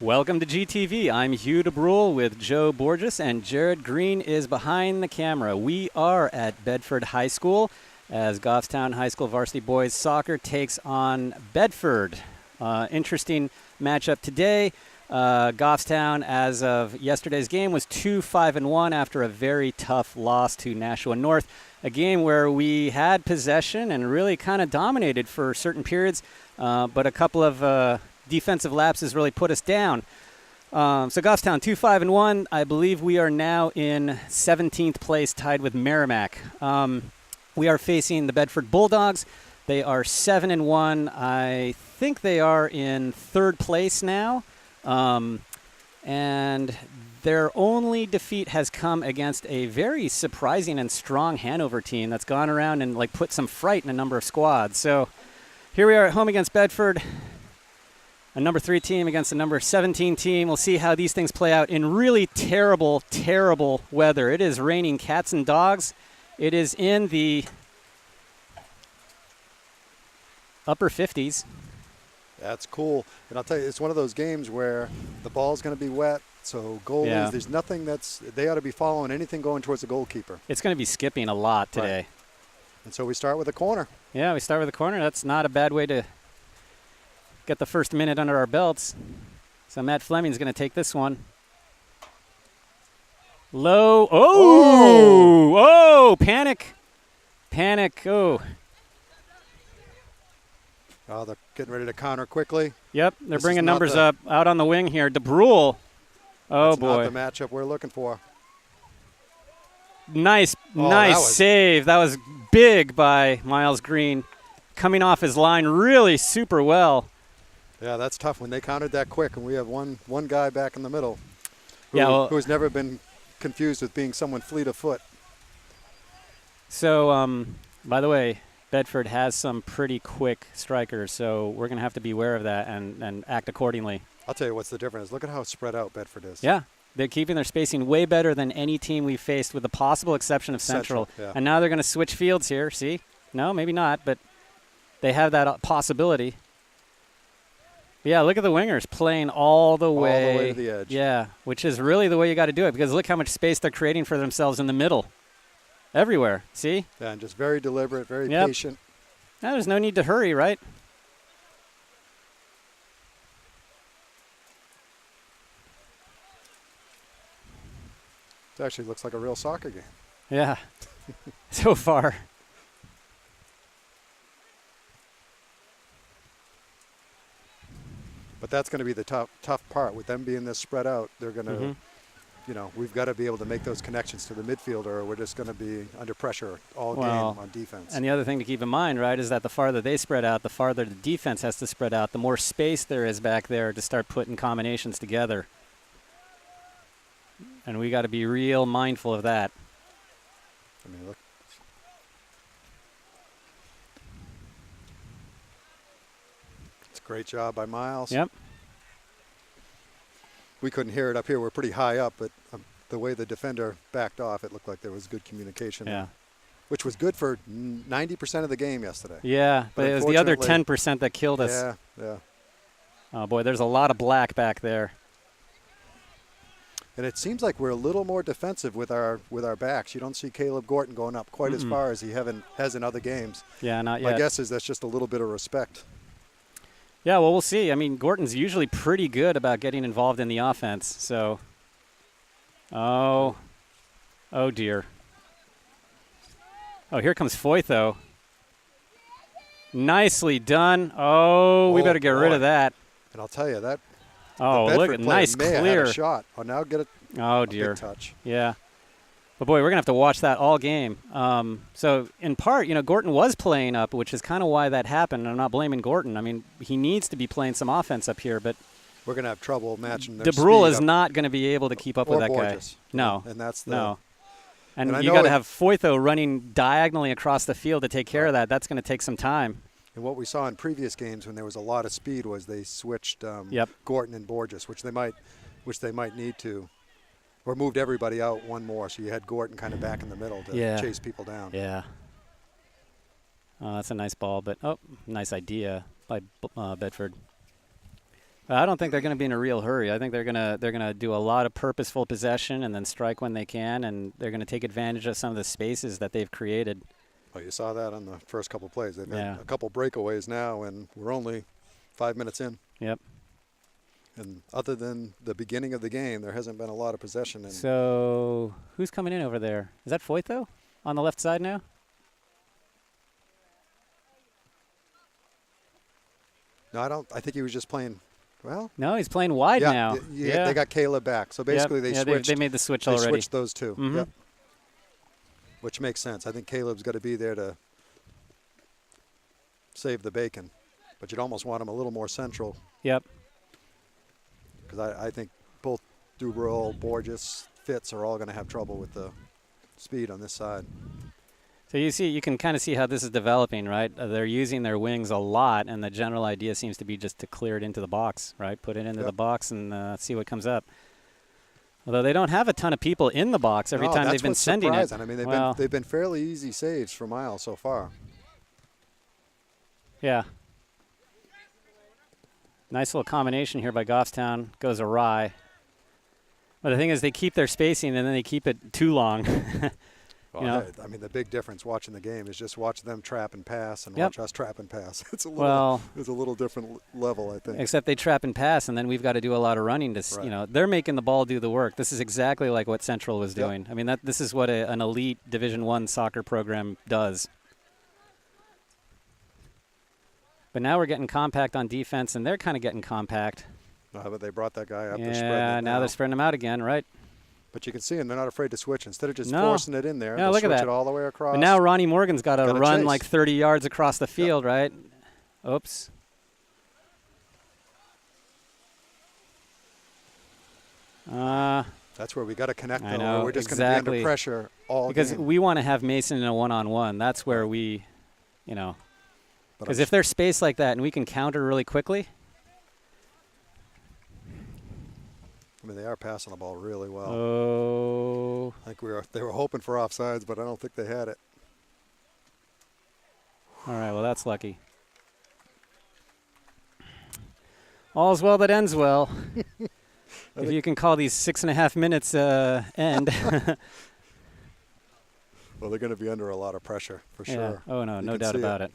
Welcome to GTV. I'm Hugh DeBrule with Joe Borges, and Jared Green is behind the camera. We are at Bedford High School as Goffstown High School varsity boys soccer takes on Bedford. Interesting matchup today. Goffstown, as of yesterday's game, was 2-5-1 after a very tough loss to Nashua North. A game where we had possession and really kind of dominated for certain periods, but a couple of defensive lapses really put us down. So Goffstown 2-5-1. I believe we are now in 17th place, tied with Merrimack. We are facing the Bedford Bulldogs. They are 7-1. I think they are in third place now. And their only defeat has come against a very surprising and strong Hanover team that's gone around and put some fright in a number of squads. So here we are at home against Bedford. A number 3 team against a number 17 team. We'll see how these things play out in really terrible, terrible weather. It is raining cats and dogs. It is in the upper 50s. That's cool. And I'll tell you, it's one of those games where the ball's going to be wet, so goalies, there's nothing they ought to be following anything going towards the goalkeeper. It's going to be skipping a lot today. Right. And so we start with a corner. Yeah, we start with a corner. That's not a bad way to get the first minute under our belts. So Matt Fleming's going to take this one. Low. Oh, panic. Oh, they're getting ready to counter quickly. Yep, they're bringing numbers up out on the wing here. DeBrule. Oh, that's boy. Not the matchup we're looking for. Nice save. That was big by Miles Green. Coming off his line really super well. Yeah, that's tough when they countered that quick, and we have one guy back in the middle who has never been confused with being someone fleet of foot. So, by the way, Bedford has some pretty quick strikers, so we're going to have to be aware of that and act accordingly. I'll tell you what's the difference. Look at how spread out Bedford is. Yeah, they're keeping their spacing way better than any team we've faced, with the possible exception of Central. Yeah. And now they're going to switch fields here. See? No, maybe not, but they have that possibility. Yeah, look at the wingers playing all the way to the edge. Yeah, which is really the way you got to do it, because look how much space they're creating for themselves in the middle. Everywhere, see? Yeah, and just very deliberate, very patient. Now, there's no need to hurry, right? It actually looks like a real soccer game. Yeah, so far. But that's going to be the tough part. With them being this spread out, they're going to, we've got to be able to make those connections to the midfielder, or we're just going to be under pressure all game on defense. And the other thing to keep in mind, right, is that the farther they spread out, the farther the defense has to spread out, the more space there is back there to start putting combinations together. And we got to be real mindful of that. I mean, look. It's a great job by Miles. Yep. We couldn't hear it up here. We're pretty high up, but the way the defender backed off, it looked like there was good communication. Yeah. Which was good for 90% of the game yesterday. Yeah, but it was the other 10% that killed us. Yeah, yeah. Oh, boy, there's a lot of black back there. And it seems like we're a little more defensive with our backs. You don't see Caleb Gorton going up quite as far as he has in other games. Yeah, not yet. My guess is that's just a little bit of respect. Yeah, well, we'll see. I mean, Gorton's usually pretty good about getting involved in the offense. So, oh dear. Oh, here comes Foyt, though. Nicely done. Oh, we better get rid of that. And I'll tell you that. Oh, look at nice clear shot. Oh, now get it. Oh dear. Big touch. Yeah. But boy, we're gonna have to watch that all game. So in part, Gorton was playing up, which is kind of why that happened. I'm not blaming Gorton. I mean, he needs to be playing some offense up here, but we're gonna have trouble matching their DeBrule is not going to be able to keep up with that Borges. guy. No. And that's no. And you got to have Foyt running diagonally across the field to take care of that. That's going to take some time. And what we saw in previous games when there was a lot of speed was they switched Gorton and Borges, which they might need to, or moved everybody out one more. So you had Gorton kind of back in the middle to chase people down. Yeah. Oh, that's a nice ball, but nice idea by Bedford. I don't think they're going to be in a real hurry. I think they're gonna do a lot of purposeful possession and then strike when they can, and they're going to take advantage of some of the spaces that they've created. Well, you saw that on the first couple plays. They've had a couple breakaways now, and we're only 5 minutes in. Yep. And other than the beginning of the game, there hasn't been a lot of possession. So who's coming in over there? Is that Foyt, though, on the left side now? No, I think he was just playing. Well, no, he's playing wide now. Yeah, they got Caleb back. So basically they switched. They made the switch already. They switched those two. Mm-hmm. Yep. Which makes sense. I think Caleb's got to be there to save the bacon. But you'd almost want him a little more central. Yep. Because I think both Dubrul, Borges, Fitz are all going to have trouble with the speed on this side. So you can kind of see how this is developing, right? They're using their wings a lot, and the general idea seems to be just to clear it into the box, right? Put it into the box and see what comes up. Although they don't have a ton of people in the box every time they've been sending it. I mean, they've been fairly easy saves for Miles so far. Yeah. Nice little combination here by Goffstown. Goes awry. But the thing is, they keep their spacing, and then they keep it too long. Well, I mean, the big difference watching the game is just watch them trap and pass and watch us trap and pass. It's a little different level, I think. Except they trap and pass, and then we've got to do a lot of running to, they're making the ball do the work. This is exactly like what Central was doing. I mean, this is what an elite Division I soccer program does. But now we're getting compact on defense, and they're kind of getting compact. But they brought that guy up. Yeah, now they're spreading them out again, right? But you can see them; they're not afraid to switch. Instead of just forcing it in there, they'll look switch it all the way across. And now Ronnie Morgan's got to run chase. like 30 yards across the field, right? Oops. That's where we got to connect. I know, we're just going to be under pressure all because game. we want to have Mason in a one-on-one. That's where we, because if they're spaced like that and we can counter really quickly. I mean, they are passing the ball really well. Oh. I think they were hoping for offsides, but I don't think they had it. All right, well, that's lucky. All's well that ends well. If you can call these 6.5 minutes end. Well, they're going to be under a lot of pressure for sure. Oh, no doubt about it.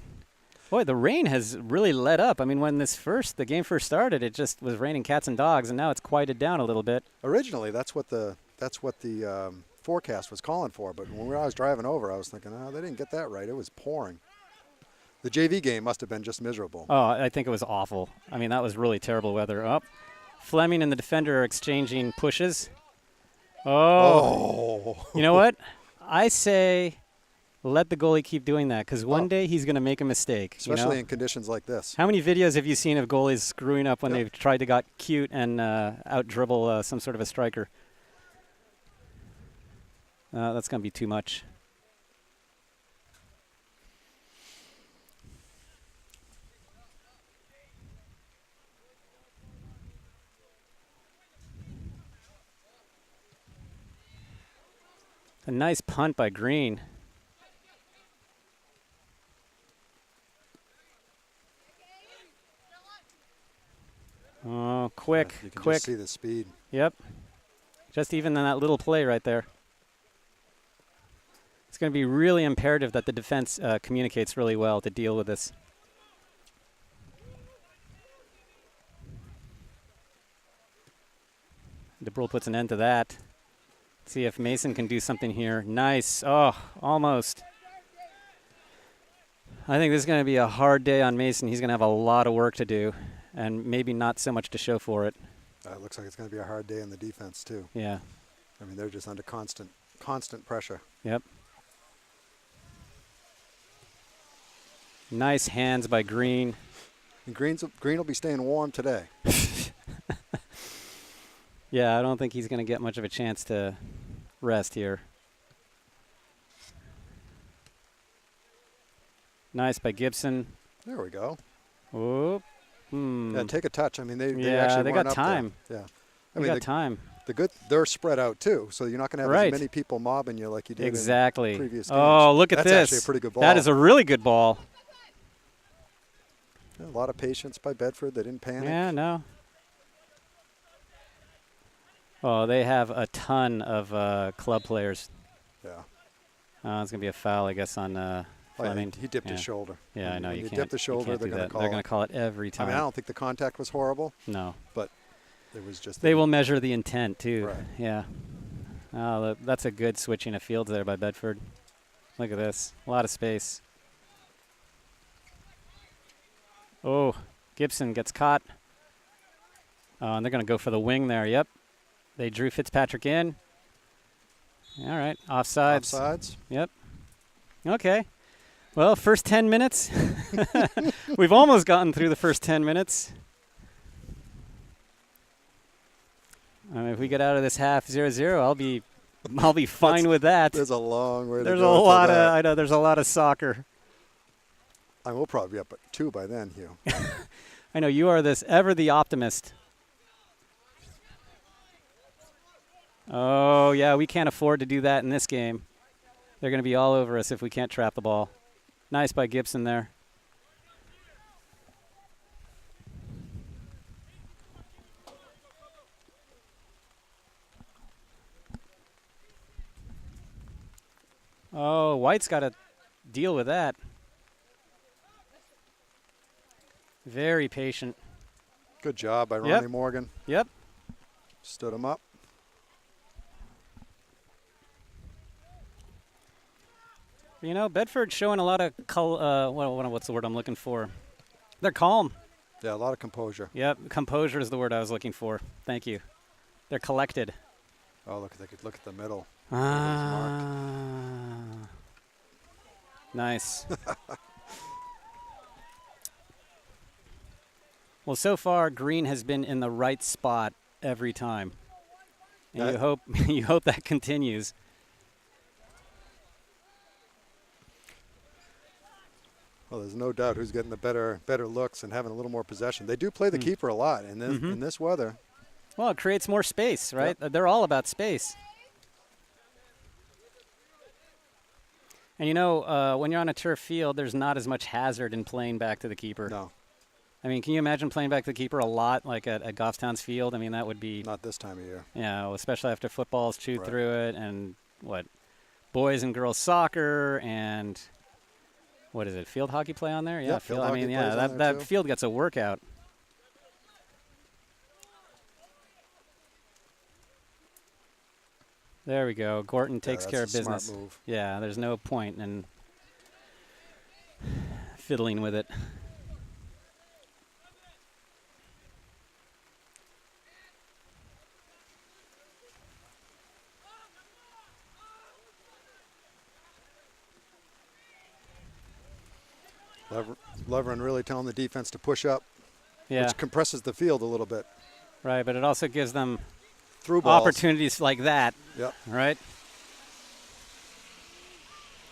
Boy, the rain has really let up. I mean, when the game first started, it just was raining cats and dogs, and now it's quieted down a little bit. Originally, that's what the forecast was calling for. But when I was driving over, I was thinking, they didn't get that right. It was pouring. The JV game must have been just miserable. Oh, I think it was awful. I mean, that was really terrible weather. Oh, Fleming and the defender are exchanging pushes. Oh. You know what? I say let the goalie keep doing that because one day he's going to make a mistake. Especially in conditions like this. How many videos have you seen of goalies screwing up when they've tried to got cute and out-dribble some sort of a striker? That's going to be too much. A nice punt by Green. Oh, quick, you can quick. Just see the speed. Yep. Just even in that little play right there. It's going to be really imperative that the defense communicates really well to deal with this. DeBrule puts an end to that. See if Mason can do something here. Nice. Oh, almost. I think this is going to be a hard day on Mason. He's going to have a lot of work to do and maybe not so much to show for it. It looks like it's going to be a hard day on the defense, too. Yeah. I mean, they're just under constant pressure. Yep. Nice hands by Green. And Green will be staying warm today. Yeah, I don't think he's going to get much of a chance to rest here. Nice by Gibson. There we go. Whoop. Yeah, take a touch. I mean, they yeah, actually they weren't got up time. There. Yeah, I mean, got time. They're spread out too, so you're not going to have as many people mobbing you like you did exactly. in previous games. Oh, look at this! That's actually a pretty good ball. That is a really good ball. Yeah, a lot of patience by Bedford. They didn't panic. Yeah, no. Oh, they have a ton of club players. Yeah. It's going to be a foul, I guess, on Fleming. He dipped his shoulder. Yeah, I know. When you can't dip the shoulder, they're going to call it. They're going to call it every time. I mean, I don't think the contact was horrible. No. But it was just. They will measure the intent, too. Right. Yeah. Oh, that's a good switching of fields there by Bedford. Look at this. A lot of space. Oh, Gibson gets caught. Oh, and they're going to go for the wing there. Yep. They drew Fitzpatrick in. All right. Offsides. Offsides. Yep. Okay. Well, first 10 minutes. We've almost gotten through the first 10 minutes. I mean, if we get out of this half 0-0, I'll be fine with that. There's a long way to go. There's a lot of I know there's a lot of soccer. I will probably be up at 2 by then, Hugh. I know you are ever the optimist. Oh, yeah, we can't afford to do that in this game. They're going to be all over us if we can't trap the ball. Nice by Gibson there. Oh, White's got to deal with that. Very patient. Good job by Ronnie Morgan. Yep. Stood him up. You know, Bedford's showing a lot of what's the word I'm looking for? They're calm. Yeah, a lot of composure. Yep, composure is the word I was looking for. Thank you. They're collected. Oh, look! They could look at the middle. Nice. Well, so far Green has been in the right spot every time, and you hope that continues. Well, there's no doubt who's getting the better looks and having a little more possession. They do play the keeper a lot in this weather. Well, it creates more space, right? Yep. They're all about space. And you know, when you're on a turf field, there's not as much hazard in playing back to the keeper. No. I mean, can you imagine playing back to the keeper a lot, like at Goffstown's field? I mean, that would be not this time of year. Yeah, well, especially after football's chewed through it, and boys and girls soccer and. What is it? Field hockey play on there? Yeah, field hockey. I mean, yeah, that field gets a workout. There we go. Gorton takes care of business. Smart move. Yeah, there's no point in fiddling with it. Leverin really telling the defense to push up, which compresses the field a little bit. Right, but it also gives them through balls. Opportunities like that. Yep. Right?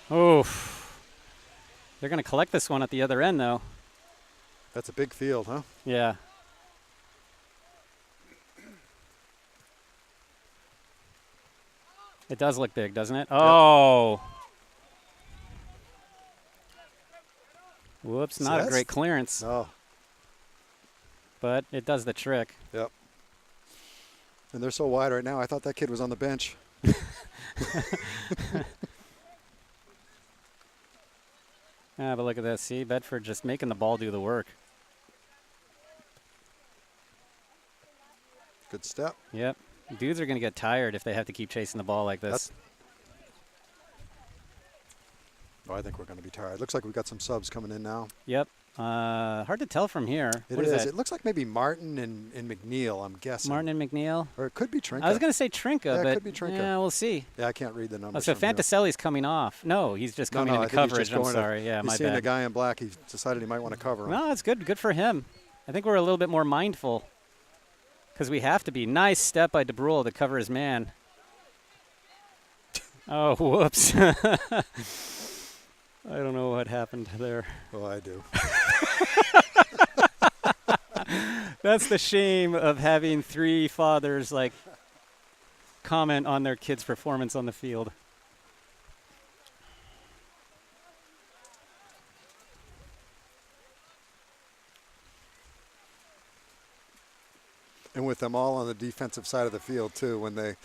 Oh, they're going to collect this one at the other end, though. That's a big field, huh? Yeah. It does look big, doesn't it? Oh. Yep. Whoops, not a great clearance. No. But it does the trick. Yep. And they're so wide right now. I thought that kid was on the bench. But look at this. See, Bedford just making the ball do the work. Good step. Yep. Dudes are going to get tired if they have to keep chasing the ball like this. Oh, I think we're going to be tired. Looks like we've got some subs coming in now. Yep. Hard to tell from here. It is. It looks like maybe Martin and McNeil, I'm guessing. Martin and McNeil? Or it could be Trinka. I was going to say Trinka, but it could be Trinka. Yeah, we'll see. Yeah, I can't read the numbers. So Fantaselli's coming off. No, he's just coming into coverage. I'm sorry. Yeah, my bad. He's seeing a guy in black. He decided he might want to cover him. No, that's good. Good for him. I think we're a little bit more mindful because we have to be. Nice step by DeBrule to cover his man. Oh, whoops. I don't know what happened there. Oh, I do. That's the shame of having three fathers like comment on their kids' performance on the field. And with them all on the defensive side of the field too, when they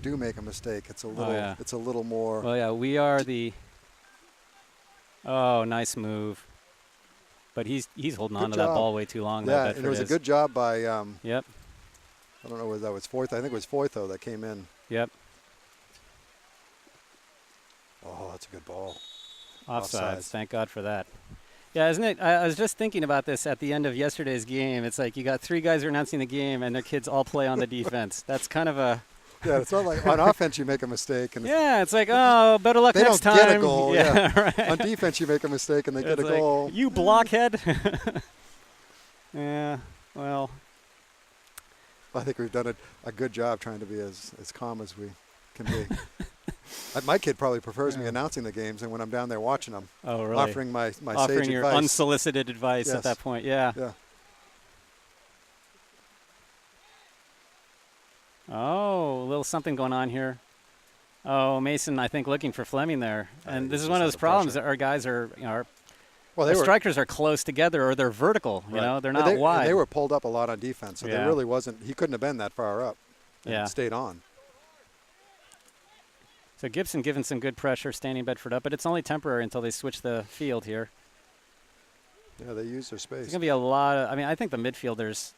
do make a mistake, it's a little more. Well, yeah, we are the. Oh, nice move. But he's holding on to that ball way too long. Yeah, and it was a good job by. Yep. I don't know whether that was Fourth. I think it was Fourtho that came in. Yep. Oh, that's a good ball. Offsides. Thank God for that. Yeah, isn't it? I was just thinking about this at the end of yesterday's game. It's like you got three guys who are announcing the game, and their kids all play on the defense. That's kind of a. Yeah, it's not like on offense you make a mistake. And yeah, it's like, oh, better luck next time. They don't get a goal. Yeah. Right. On defense you make a mistake and they get a goal. You blockhead. Yeah, well. I think we've done a good job trying to be as calm as we can be. My kid probably prefers me announcing the games than when I'm down there watching them. Oh, really? Offering my offering sage your advice. Unsolicited advice at that point. Yeah. Yeah. Oh, a little something going on here. Oh, Mason, I think, looking for Fleming there. And this is one of those problems that our guys are, the strikers are close together or they're vertical. You know, they're not wide. And they were pulled up a lot on defense, so there really wasn't. He couldn't have been that far up. And stayed on. So Gibson giving some good pressure, standing Bedford up, but it's only temporary until they switch the field here. Yeah, they use their space. There's going to be a lot of, I think the midfielders,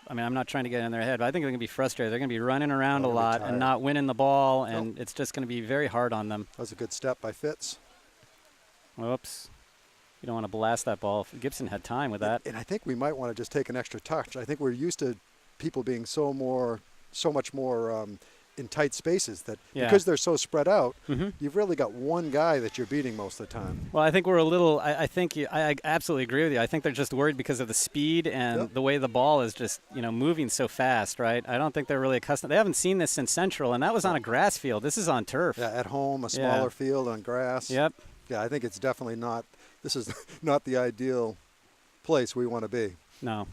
I'm not trying to get in their head, but I think they're going to be frustrated. They're going to be running around a lot and not winning the ball, and it's just going to be very hard on them. That was a good step by Fitz. Whoops. You don't want to blast that ball. Gibson had time with that. And I think we might want to just take an extra touch. I think we're used to people being so much more in tight spaces that because they're so spread out, you've really got one guy that you're beating most of the time. Well, I think we're a little – I absolutely agree with you. I think they're just worried because of the speed and the way the ball is just, moving so fast, right? I don't think they're really accustomed. They haven't seen this in Central, and that was on a grass field. This is on turf. Yeah, at home, a smaller field on grass. Yep. Yeah, I think it's definitely not – this is not the ideal place we want to be. No.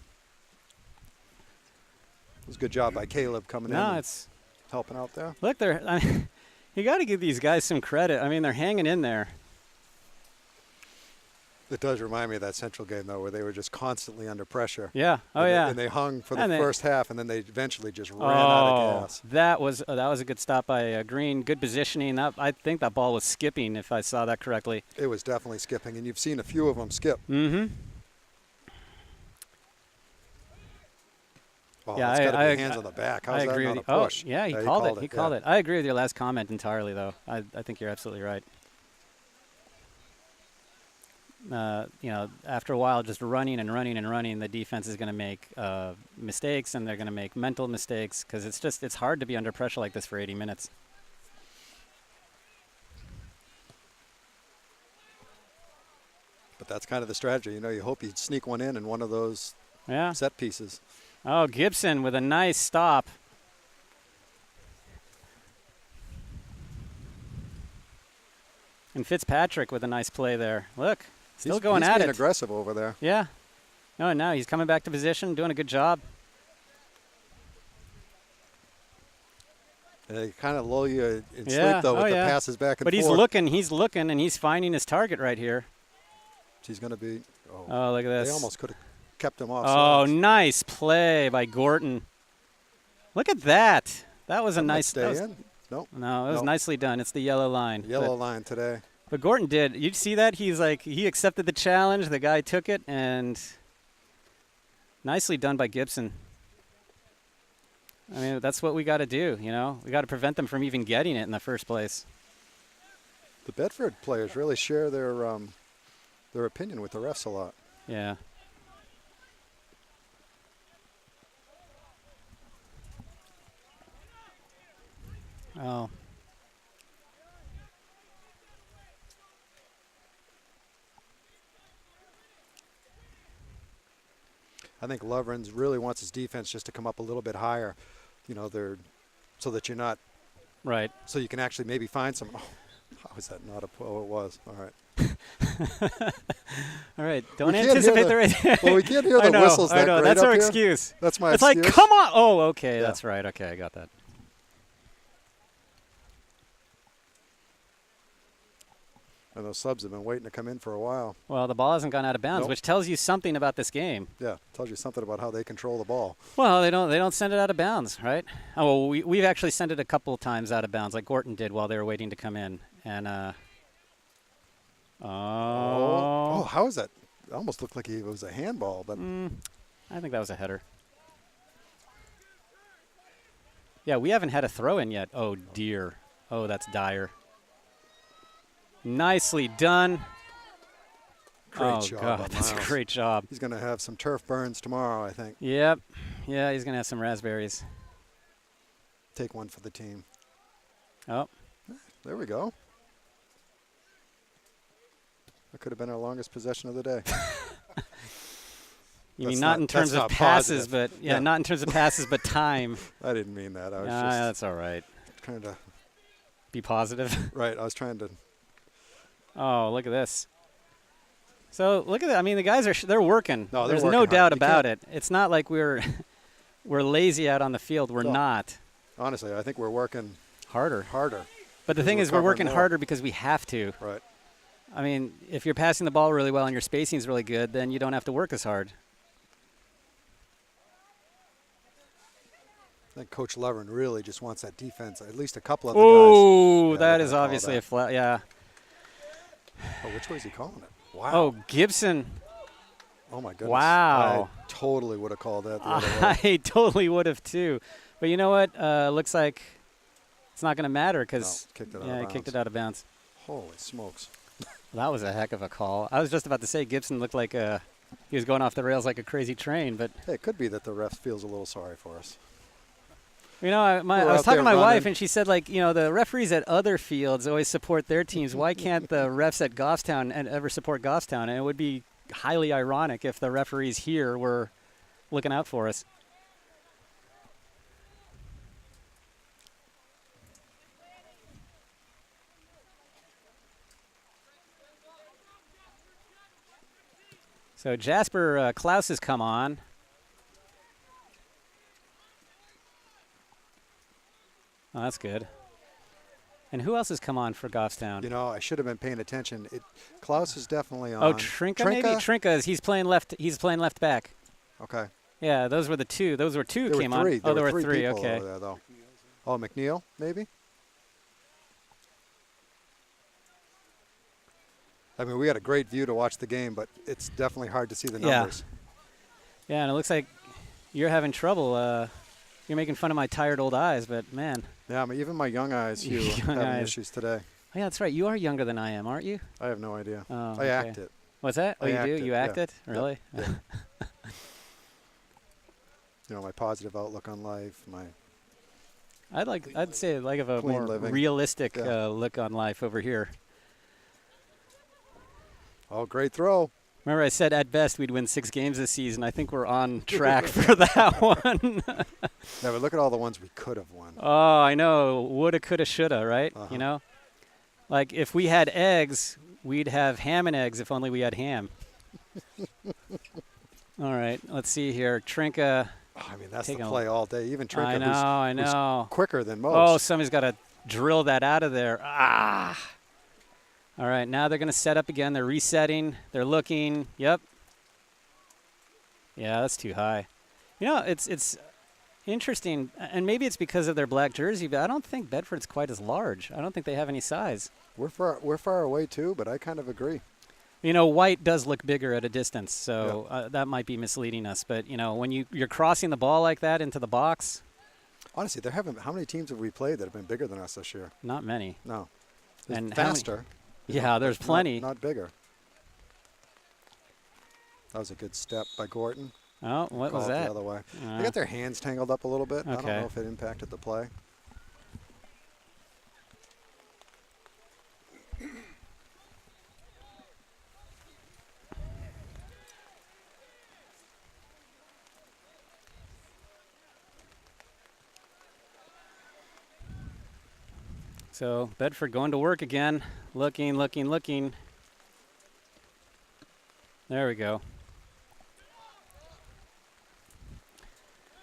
It was a good job by Caleb coming in. No, it's – helping out there. Look, you got to give these guys some credit. They're hanging in there. It does remind me of that Central game, though, where they were just constantly under pressure. Yeah. Oh, yeah. And they hung for the first half, and then they eventually just ran out of gas. That was a good stop by Green. Good positioning. I think that ball was skipping, if I saw that correctly. It was definitely skipping, and you've seen a few of them skip. Mm-hmm. Oh, yeah, it's got to be hands on the back. How's that not a push? Oh, yeah, he called it. He called it. I agree with your last comment entirely, though. I think you're absolutely right. After a while, just running and running and running, the defense is going to make mistakes, and they're going to make mental mistakes because it's hard to be under pressure like this for 80 minutes. But that's kind of the strategy. You hope you sneak one in one of those set pieces. Oh, Gibson with a nice stop. And Fitzpatrick with a nice play there. Look, still he's going at being it. aggressive over there. Yeah. No, now he's coming back to position, doing a good job. They kind of lull you in sleep, though, with the passes back and forth. But he's looking, and he's finding his target right here. He's going to be. Oh, look at this. They almost could have kept him off. Oh, nice play by Gorton. Look at that. That was a nice. Stay in? Nope. No, it was nicely done. It's the yellow line. Yellow line today. But Gorton did. You see that? He's like, he accepted the challenge. The guy took it, and nicely done by Gibson. I mean, that's what we got to do, you know? We got to prevent them from even getting it in the first place. The Bedford players really share their opinion with the refs a lot. Yeah. Oh. I think Loveren's really wants his defense just to come up a little bit higher, you know, so that you're not. Right. So you can actually maybe find some. Oh, how is that not a? Oh, it was. All right. All right. Don't anticipate the right. Well, we can't hear the whistles that great That's up our here. excuse. That's my it's excuse. Like, come on. Oh, okay. Yeah. That's right. Okay, I got that. And those subs have been waiting to come in for a while. Well, the ball hasn't gone out of bounds, which tells you something about this game. Yeah, tells you something about how they control the ball. Well, they don't send it out of bounds, right? Oh, well, we've actually sent it a couple of times out of bounds, like Gorton did while they were waiting to come in. And how is that? It almost looked like it was a handball, but I think that was a header. Yeah, we haven't had a throw in yet. Oh dear. Oh, that's dire. Nicely done. Great job. God, that's a great job. He's going to have some turf burns tomorrow, I think. Yep. Yeah, he's going to have some raspberries. Take one for the team. Oh. There we go. That could have been our longest possession of the day. You mean not in terms of passes, but not in terms of passes, but time. I didn't mean that. I was just that's all right. Trying to be positive. Right. I was trying to. Oh, look at this. So look at that. I mean, the guys they're working. No, there's no doubt about it. It's not like we're lazy out on the field. We're not. Honestly, I think we're working harder. But But the thing is, we're working harder because we have to. Right. I mean, if you're passing the ball really well and your spacing is really good, then you don't have to work as hard. I think Coach Lovren really just wants that defense. At least a couple of the guys. Oh, that is obviously a flat. Yeah. Oh, which way is he calling it? Wow. Oh, Gibson. Oh, my goodness. Wow. I totally would have called that the other way. I totally would have, too. But you know what? Looks like it's not going to matter because he kicked it out of bounds. Holy smokes. Well, that was a heck of a call. I was just about to say Gibson looked like he was going off the rails like a crazy train. But hey, it could be that the ref feels a little sorry for us. You know, I was talking to my wife, and she said, like, you know, the referees at other fields always support their teams. Why can't the refs at Goffstown ever support Goffstown? And it would be highly ironic if the referees here were looking out for us. So Jasper Klaus has come on. Oh, that's good. And who else has come on for Goffstown? You know, I should have been paying attention. Klaus is definitely on. Oh, Trinka maybe? Trinka, he's playing left back. Okay. Yeah, those were the two. Those were two came on. Oh, there were three. Okay. Okay. There, though. Oh, McNeil, maybe? I mean, we had a great view to watch the game, but it's definitely hard to see the numbers. Yeah, and it looks like you're having trouble. You're making fun of my tired old eyes, but man. Yeah, I mean, even my young eyes, Hugh, having issues today. Oh, yeah, that's right. You are younger than I am, aren't you? I have no idea. Oh, I act it. What's that? Oh, you do? You act it? Yeah. Really? Yeah. You know, my positive outlook on life, my. I'd say like of a more realistic look on life over here. Oh, great throw. Remember I said at best we'd win 6 games this season. I think we're on track for that one. Yeah, but look at all the ones we could have won. Oh, I know. Woulda, coulda, shoulda, right? You know? Like, if we had eggs, we'd have ham and eggs if only we had ham. All right, let's see here. Trinka. Oh, I mean, that's the play all day. Even Trinka, I know. Who's quicker than most. Oh, somebody's got to drill that out of there. Ah. All right, now they're going to set up again. They're resetting. They're looking. Yep. Yeah, that's too high. You know, it's interesting, and maybe it's because of their black jersey, but I don't think Bedford's quite as large. I don't think they have any size. We're far away, too, but I kind of agree. You know, white does look bigger at a distance, so that might be misleading us. But, you know, when you're crossing the ball like that into the box. Honestly, how many teams have we played that have been bigger than us this year? Not many. No. And faster. Yeah, there's plenty. Not bigger. That was a good step by Gorton. Oh, what was that? The other way. They got their hands tangled up a little bit. Okay. I don't know if it impacted the play. So Bedford going to work again. Looking. There we go.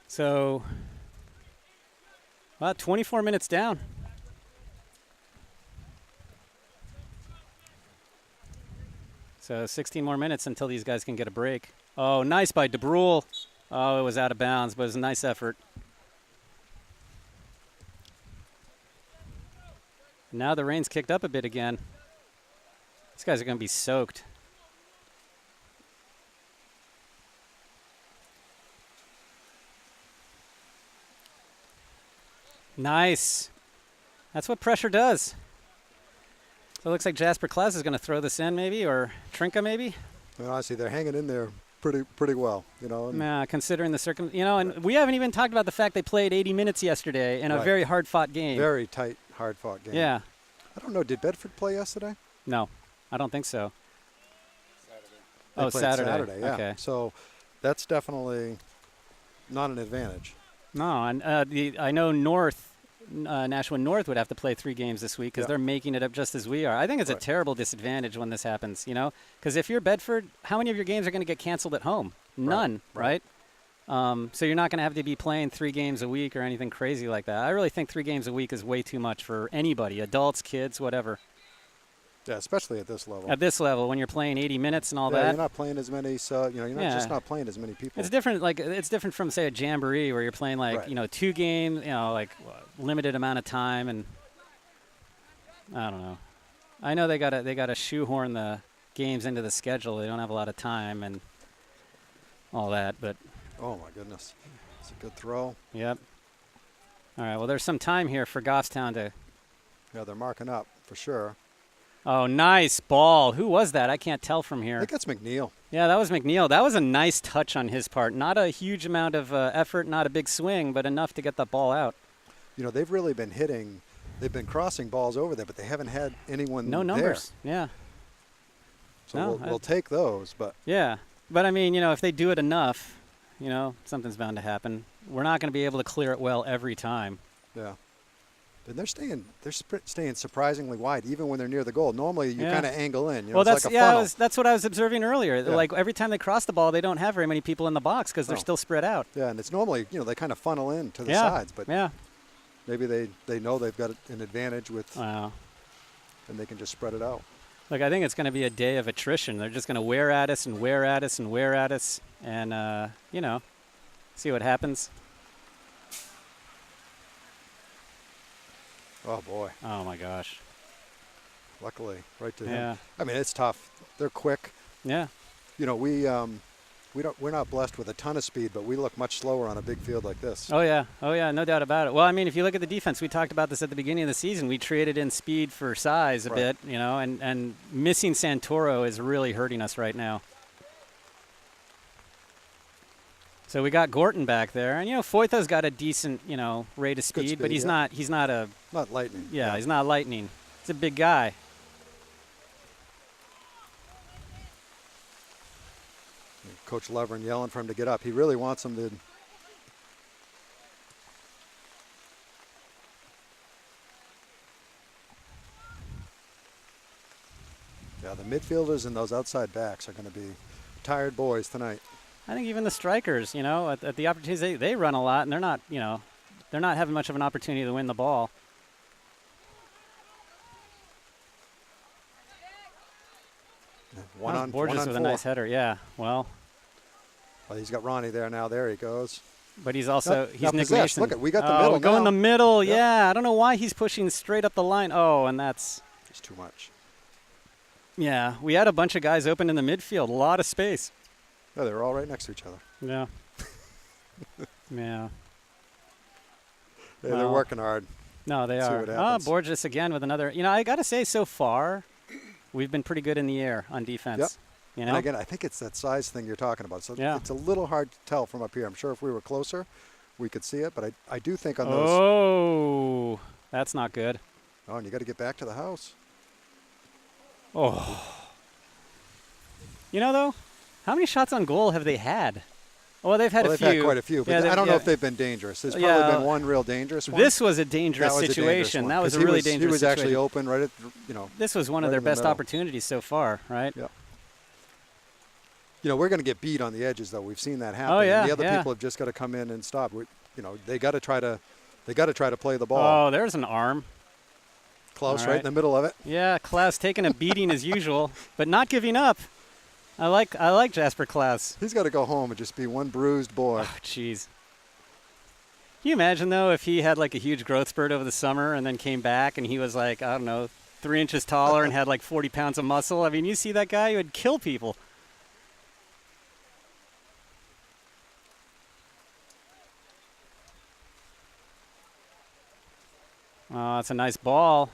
So, about 24 minutes down. So 16 more minutes until these guys can get a break. Oh, nice by DeBrule. Oh, it was out of bounds, but it was a nice effort. Now the rain's kicked up a bit again. These guys are going to be soaked. Nice. That's what pressure does. So it looks like Jasper Klaus is going to throw this in maybe, or Trinka maybe. Well, honestly, they're hanging in there pretty well, you know. Yeah, considering the and we haven't even talked about the fact they played 80 minutes yesterday in a very hard-fought game. Very tight, hard-fought game. Yeah. I don't know. Did Bedford play yesterday? No, I don't think so. Saturday. Saturday. Yeah. Okay. So that's definitely not an advantage. No, and I know Nashua North would have to play 3 games this week because they're making it up just as we are. I think it's a terrible disadvantage when this happens, you know, because if you're Bedford, how many of your games are going to get canceled at home? None, right? So you're not going to have to be playing 3 games a week or anything crazy like that. I really think 3 games a week is way too much for anybody, adults, kids, whatever. Yeah, especially at this level. At this level, when you're playing 80 minutes and all that. You're not playing as many, so you're not just not playing as many people. It's different. Like it's different from say a jamboree where you're playing 2 games, limited amount of time, and I don't know. I know they gotta shoehorn the games into the schedule. They don't have a lot of time and all that, but. Oh my goodness, it's a good throw. Yep. All right. Well, there's some time here for Goffstown to. Yeah, they're marking up for sure. Oh, nice ball. Who was that? I can't tell from here. I think that's McNeil. Yeah, that was McNeil. That was a nice touch on his part. Not a huge amount of effort, not a big swing, but enough to get that ball out. You know, they've really been hitting. They've been crossing balls over there, but they haven't had anyone No numbers. there. Yeah. So we'll take those, but. Yeah. But, I mean, if they do it enough, something's bound to happen. We're not going to be able to clear it well every time. Yeah. And they're staying surprisingly wide, even when they're near the goal. Normally, you kind of angle in. Well, it's like a funnel. That's what I was observing earlier. Yeah. Like every time they cross the ball, they don't have very many people in the box because they're still spread out. Yeah, and it's normally they kind of funnel in to the sides, but maybe they know they've got an advantage with, and they can just spread it out. Look, I think it's going to be a day of attrition. They're just going to wear at us and wear at us and wear at us, and see what happens. Oh, boy. Oh, my gosh. Luckily, right to him. I mean, it's tough. They're quick. Yeah. We're not blessed with a ton of speed, but we look much slower on a big field like this. Oh, yeah. No doubt about it. Well, I mean, if you look at the defense, we talked about this at the beginning of the season. We traded in speed for size a bit, and missing Santoro is really hurting us right now. So we got Gorton back there, and Foytha's got a decent rate of speed, but he's not lightning. Yeah, he's not lightning. He's a big guy. Coach Levering yelling for him to get up. He really wants him to. Yeah, the midfielders and those outside backs are going to be tired boys tonight. I think even the strikers, you know, at the opportunities, they run a lot, and they're not, you know, they're not having much of an opportunity to win the ball. Borges with a nice header, yeah. Well, he's got Ronnie there now. There he goes. But he's also he's Nick Mason. Look, we got the middle. Go in the middle. Yep. Yeah, I don't know why he's pushing straight up the line. Oh, and that's just too much. Yeah, we had a bunch of guys open in the midfield. A lot of space. Yeah, they were all right next to each other. Yeah. Yeah. Yeah, they're working hard. No, they are. Oh, Borges again with another. You know, I got to say, so far, we've been pretty good in the air on defense. Yep. You know? And again, I think it's that size thing you're talking about. So it's a little hard to tell from up here. I'm sure if we were closer, we could see it. But I do think on those. Oh, that's not good. Oh, and you got to get back to the house. Oh. You know, though, how many shots on goal have they had? Well, they've had a few. They've had quite a few, but I don't know if they've been dangerous. There's probably been one real dangerous one. This was a dangerous situation. That was a really dangerous situation. He was actually open right at, This was one of their best opportunities so far, right? Yeah. You know, we're going to get beat on the edges, though. We've seen that happen. Oh, yeah. And the other people have just got to come in and stop. They got to try to play the ball. Oh, there's an arm. Klaus right in the middle of it. Yeah, Klaus taking a beating as usual, but not giving up. I like Jasper Klaus. He's got to go home and just be one bruised boy. Oh, jeez. Can you imagine, though, if he had like a huge growth spurt over the summer and then came back and he was like, I don't know, 3 inches taller and had like 40 pounds of muscle? I mean, you see that guy, he would kill people. Oh, that's a nice ball.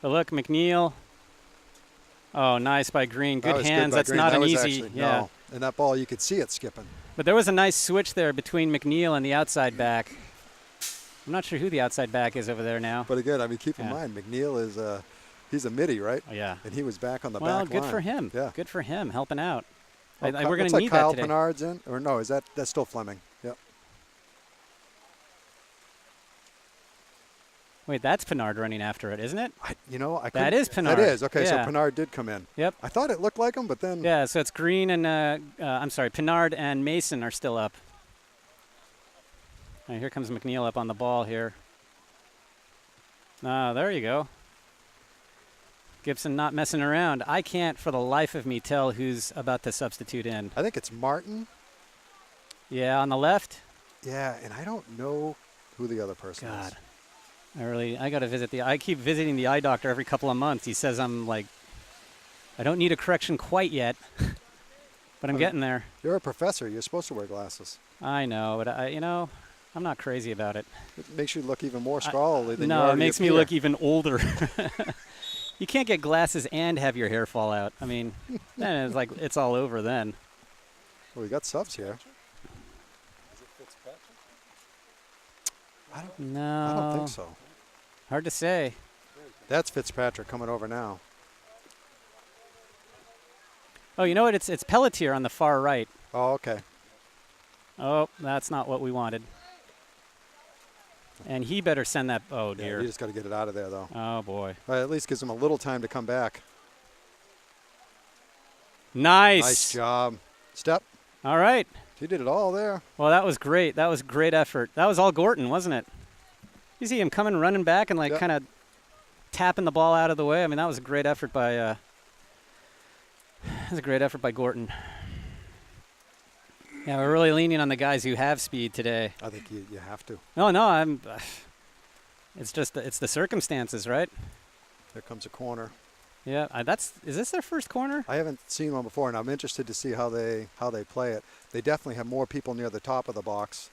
But look, McNeil. Oh, nice by Green. Good hands. That's not an easy. Yeah. No. And that ball, you could see it skipping. But there was a nice switch there between McNeil and the outside back. I'm not sure who the outside back is over there now. But again, I mean, keep in mind, McNeil is he's a midi, right? Oh, yeah. And he was back on the back line. Well, good for him. Yeah. Good for him, helping out. We're going to need Kyle that today. Pinard's in, or no? That's still Fleming? Yep. Wait, that's Pinard running after it, isn't it? That is Pinard. That is. Okay, so Pinard did come in. Yep. I thought it looked like him, but then. Yeah, so it's Green and, Pinard and Mason are still up. All right, here comes McNeil up on the ball here. There you go. Gibson not messing around. I can't for the life of me tell who's about to substitute in. I think it's Martin. Yeah, on the left. Yeah, and I don't know who the other person is. I got to visit I keep visiting the eye doctor every couple of months. He says I'm like, I don't need a correction quite yet, but I'm getting there. You're a professor. You're supposed to wear glasses. I know, but I'm not crazy about it. It makes you look even more scholarly than you already it makes me look even older. You can't get glasses and have your hair fall out. I mean, then it's like it's all over then. Well, we got subs here. I don't think so. Hard to say. That's Fitzpatrick coming over now. Oh, you know what? It's Pelletier on the far right. Oh, okay. Oh, that's not what we wanted. And he better send that. Oh, dear. You just got to get it out of there, though. Oh, boy. Well, at least gives him a little time to come back. Nice. Nice job. Step. All right. He did it all there. Well, that was great. That was great effort. That was all Gorton, wasn't it? You see him coming, running back, and kind of tapping the ball out of the way. I mean, that was a great effort by. Gorton. Yeah, we're really leaning on the guys who have speed today. I think you have to. No, it's the circumstances, right? There comes a corner. Yeah, is this their first corner? I haven't seen one before, and I'm interested to see how they play it. They definitely have more people near the top of the box.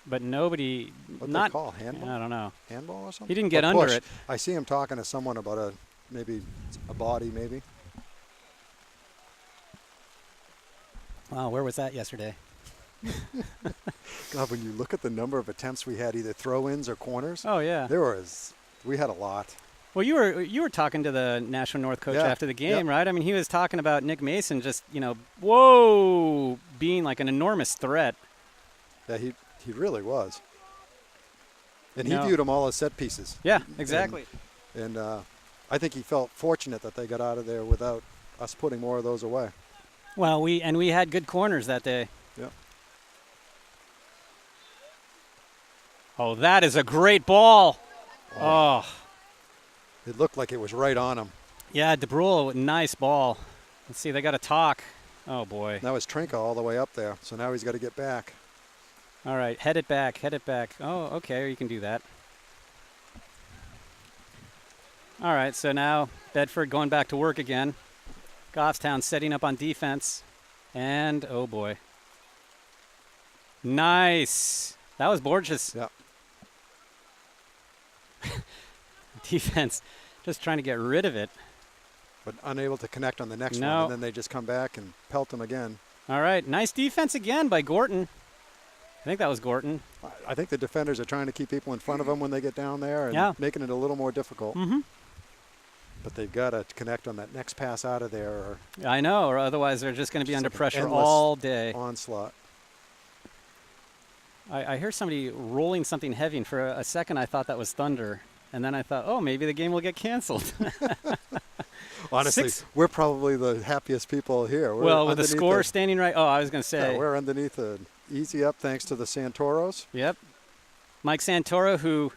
But nobody. What do they call handball? I don't know. Handball or something. He didn't get under it. I see him talking to someone about maybe a body, maybe. Wow, where was that yesterday? God, when you look at the number of attempts we had, either throw-ins or corners. Oh yeah. We had a lot. Well, you were talking to the National North coach after the game, right? I mean, he was talking about Nick Mason just, being like an enormous threat. Yeah, he really was. And he viewed them all as set pieces. Yeah, exactly. And I think he felt fortunate that they got out of there without us putting more of those away. Well, we had good corners that day. Yeah. Oh, that is a great ball. Oh. It looked like it was right on him. Yeah, DeBrule, nice ball. Let's see, they got to talk. Oh, boy. That was Trinka all the way up there, so now he's got to get back. All right, head it back, head it back. Oh, okay, you can do that. All right, so now Bedford going back to work again. Goffstown setting up on defense. And, oh, boy. Nice. That was Borges. Yeah. Defense just trying to get rid of it. But unable to connect on the next one, and then they just come back and pelt him again. All right, nice defense again by Gorton. I think that was Gorton. I think the defenders are trying to keep people in front of them when they get down there and making it a little more difficult. Mm-hmm. But they've got to connect on that next pass out of there. I know, or otherwise they're just going to be under pressure all day. Onslaught. I hear somebody rolling something heavy, and for a second I thought that was thunder. And then I thought, oh, maybe the game will get canceled. Honestly, we're probably the happiest people here. Well, with the score standing right. Oh, I was going to say. Yeah, we're underneath an easy up thanks to the Santoros. Yep. Mike Santoro, who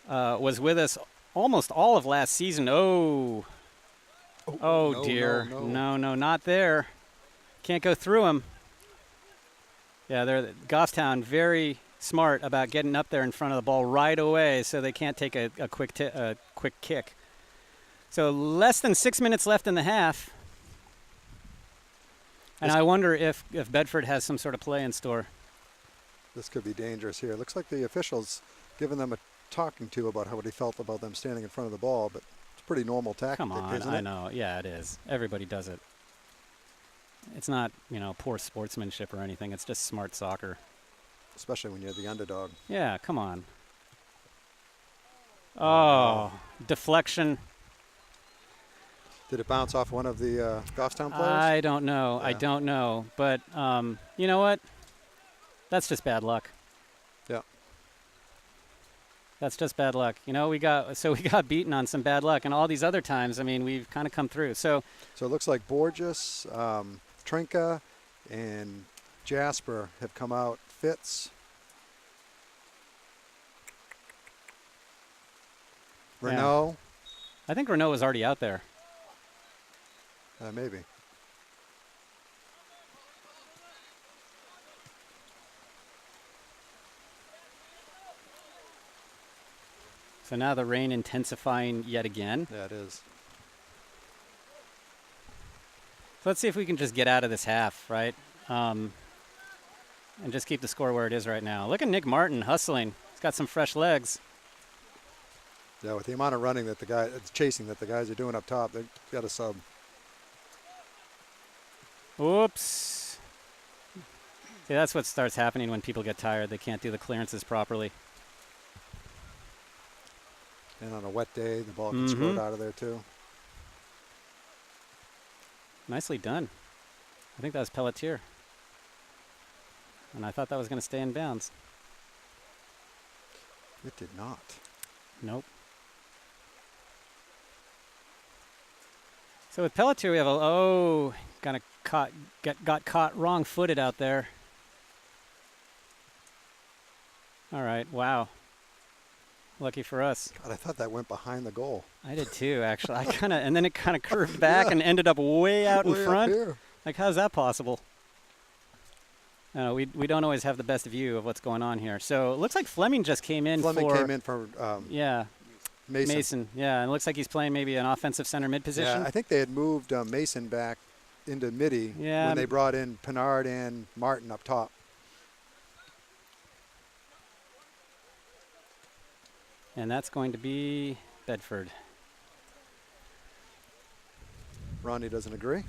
was with us almost all of last season. Oh, no, dear. No, not there. Can't go through him. Yeah, they're Goffstown very smart about getting up there in front of the ball right away so they can't take a quick kick. So less than 6 minutes left in the half. And I wonder if Bedford has some sort of play in store. This could be dangerous here. It looks like the official's giving them a talking to about how he felt about them standing in front of the ball, but it's a pretty normal tactic, Come on, isn't it? I know. Yeah, it is. Everybody does it. It's not, poor sportsmanship or anything. It's just smart soccer. Especially when you're the underdog. Yeah, come on. Oh, deflection. Did it bounce off one of the Goffstown players? I don't know. Yeah. I don't know. But you know what? That's just bad luck. Yeah. That's just bad luck. We got beaten on some bad luck, and all these other times, we've kind of come through. So it looks like Borges, Trinka, and Jasper have come out. Fitz. Renault. I think Renault was already out there. Maybe. So now the rain intensifying yet again. Yeah, it is. So let's see if we can just get out of this half, right? And just keep the score where it is right now. Look at Nick Martin hustling. He's got some fresh legs. Yeah, with the amount of running that chasing that the guys are doing up top, they've got a sub. Oops. See, that's what starts happening when people get tired. They can't do the clearances properly. And on a wet day, the ball gets scored out of there too. Nicely done. I think that was Pelletier. And I thought that was going to stay in bounds. It did not. Nope. So with Pelletier, we have got caught wrong-footed out there. All right, wow. Lucky for us. God, I thought that went behind the goal. I did too, actually. And then it kind of curved back and ended up way out in front. Up here. Like, how's that possible? We don't always have the best view of what's going on here. So it looks like Fleming just came in for Mason. Yeah, and it looks like he's playing maybe an offensive center mid position. Yeah, I think they had moved Mason back into midi when they brought in Pinard and Martin up top. And that's going to be Bedford. Ronnie doesn't agree.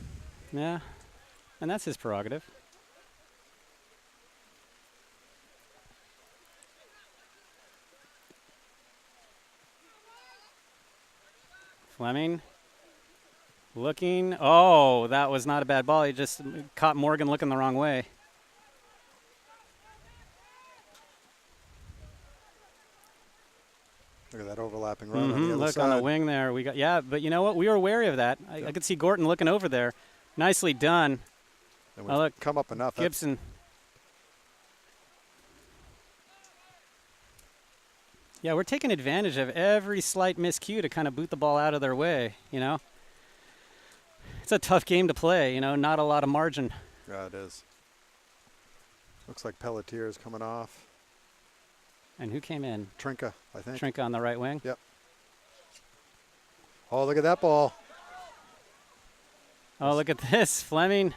Yeah, and that's his prerogative. Fleming looking. Oh, that was not a bad ball. He just caught Morgan looking the wrong way. Look at that overlapping run on the other Look side. on the wing there. We got but you know what? We were wary of that. I could see Gorton looking over there. Nicely done. And look, come up enough. Gibson. Yeah, we're taking advantage of every slight miscue to kind of boot the ball out of their way, you know. It's a tough game to play, you know, not a lot of margin. Yeah, it is. Looks like Pelletier is coming off. And who came in? Trinka, I think. Trinka on the right wing? Yep. Oh, look at that ball. Oh, look at this. Fleming.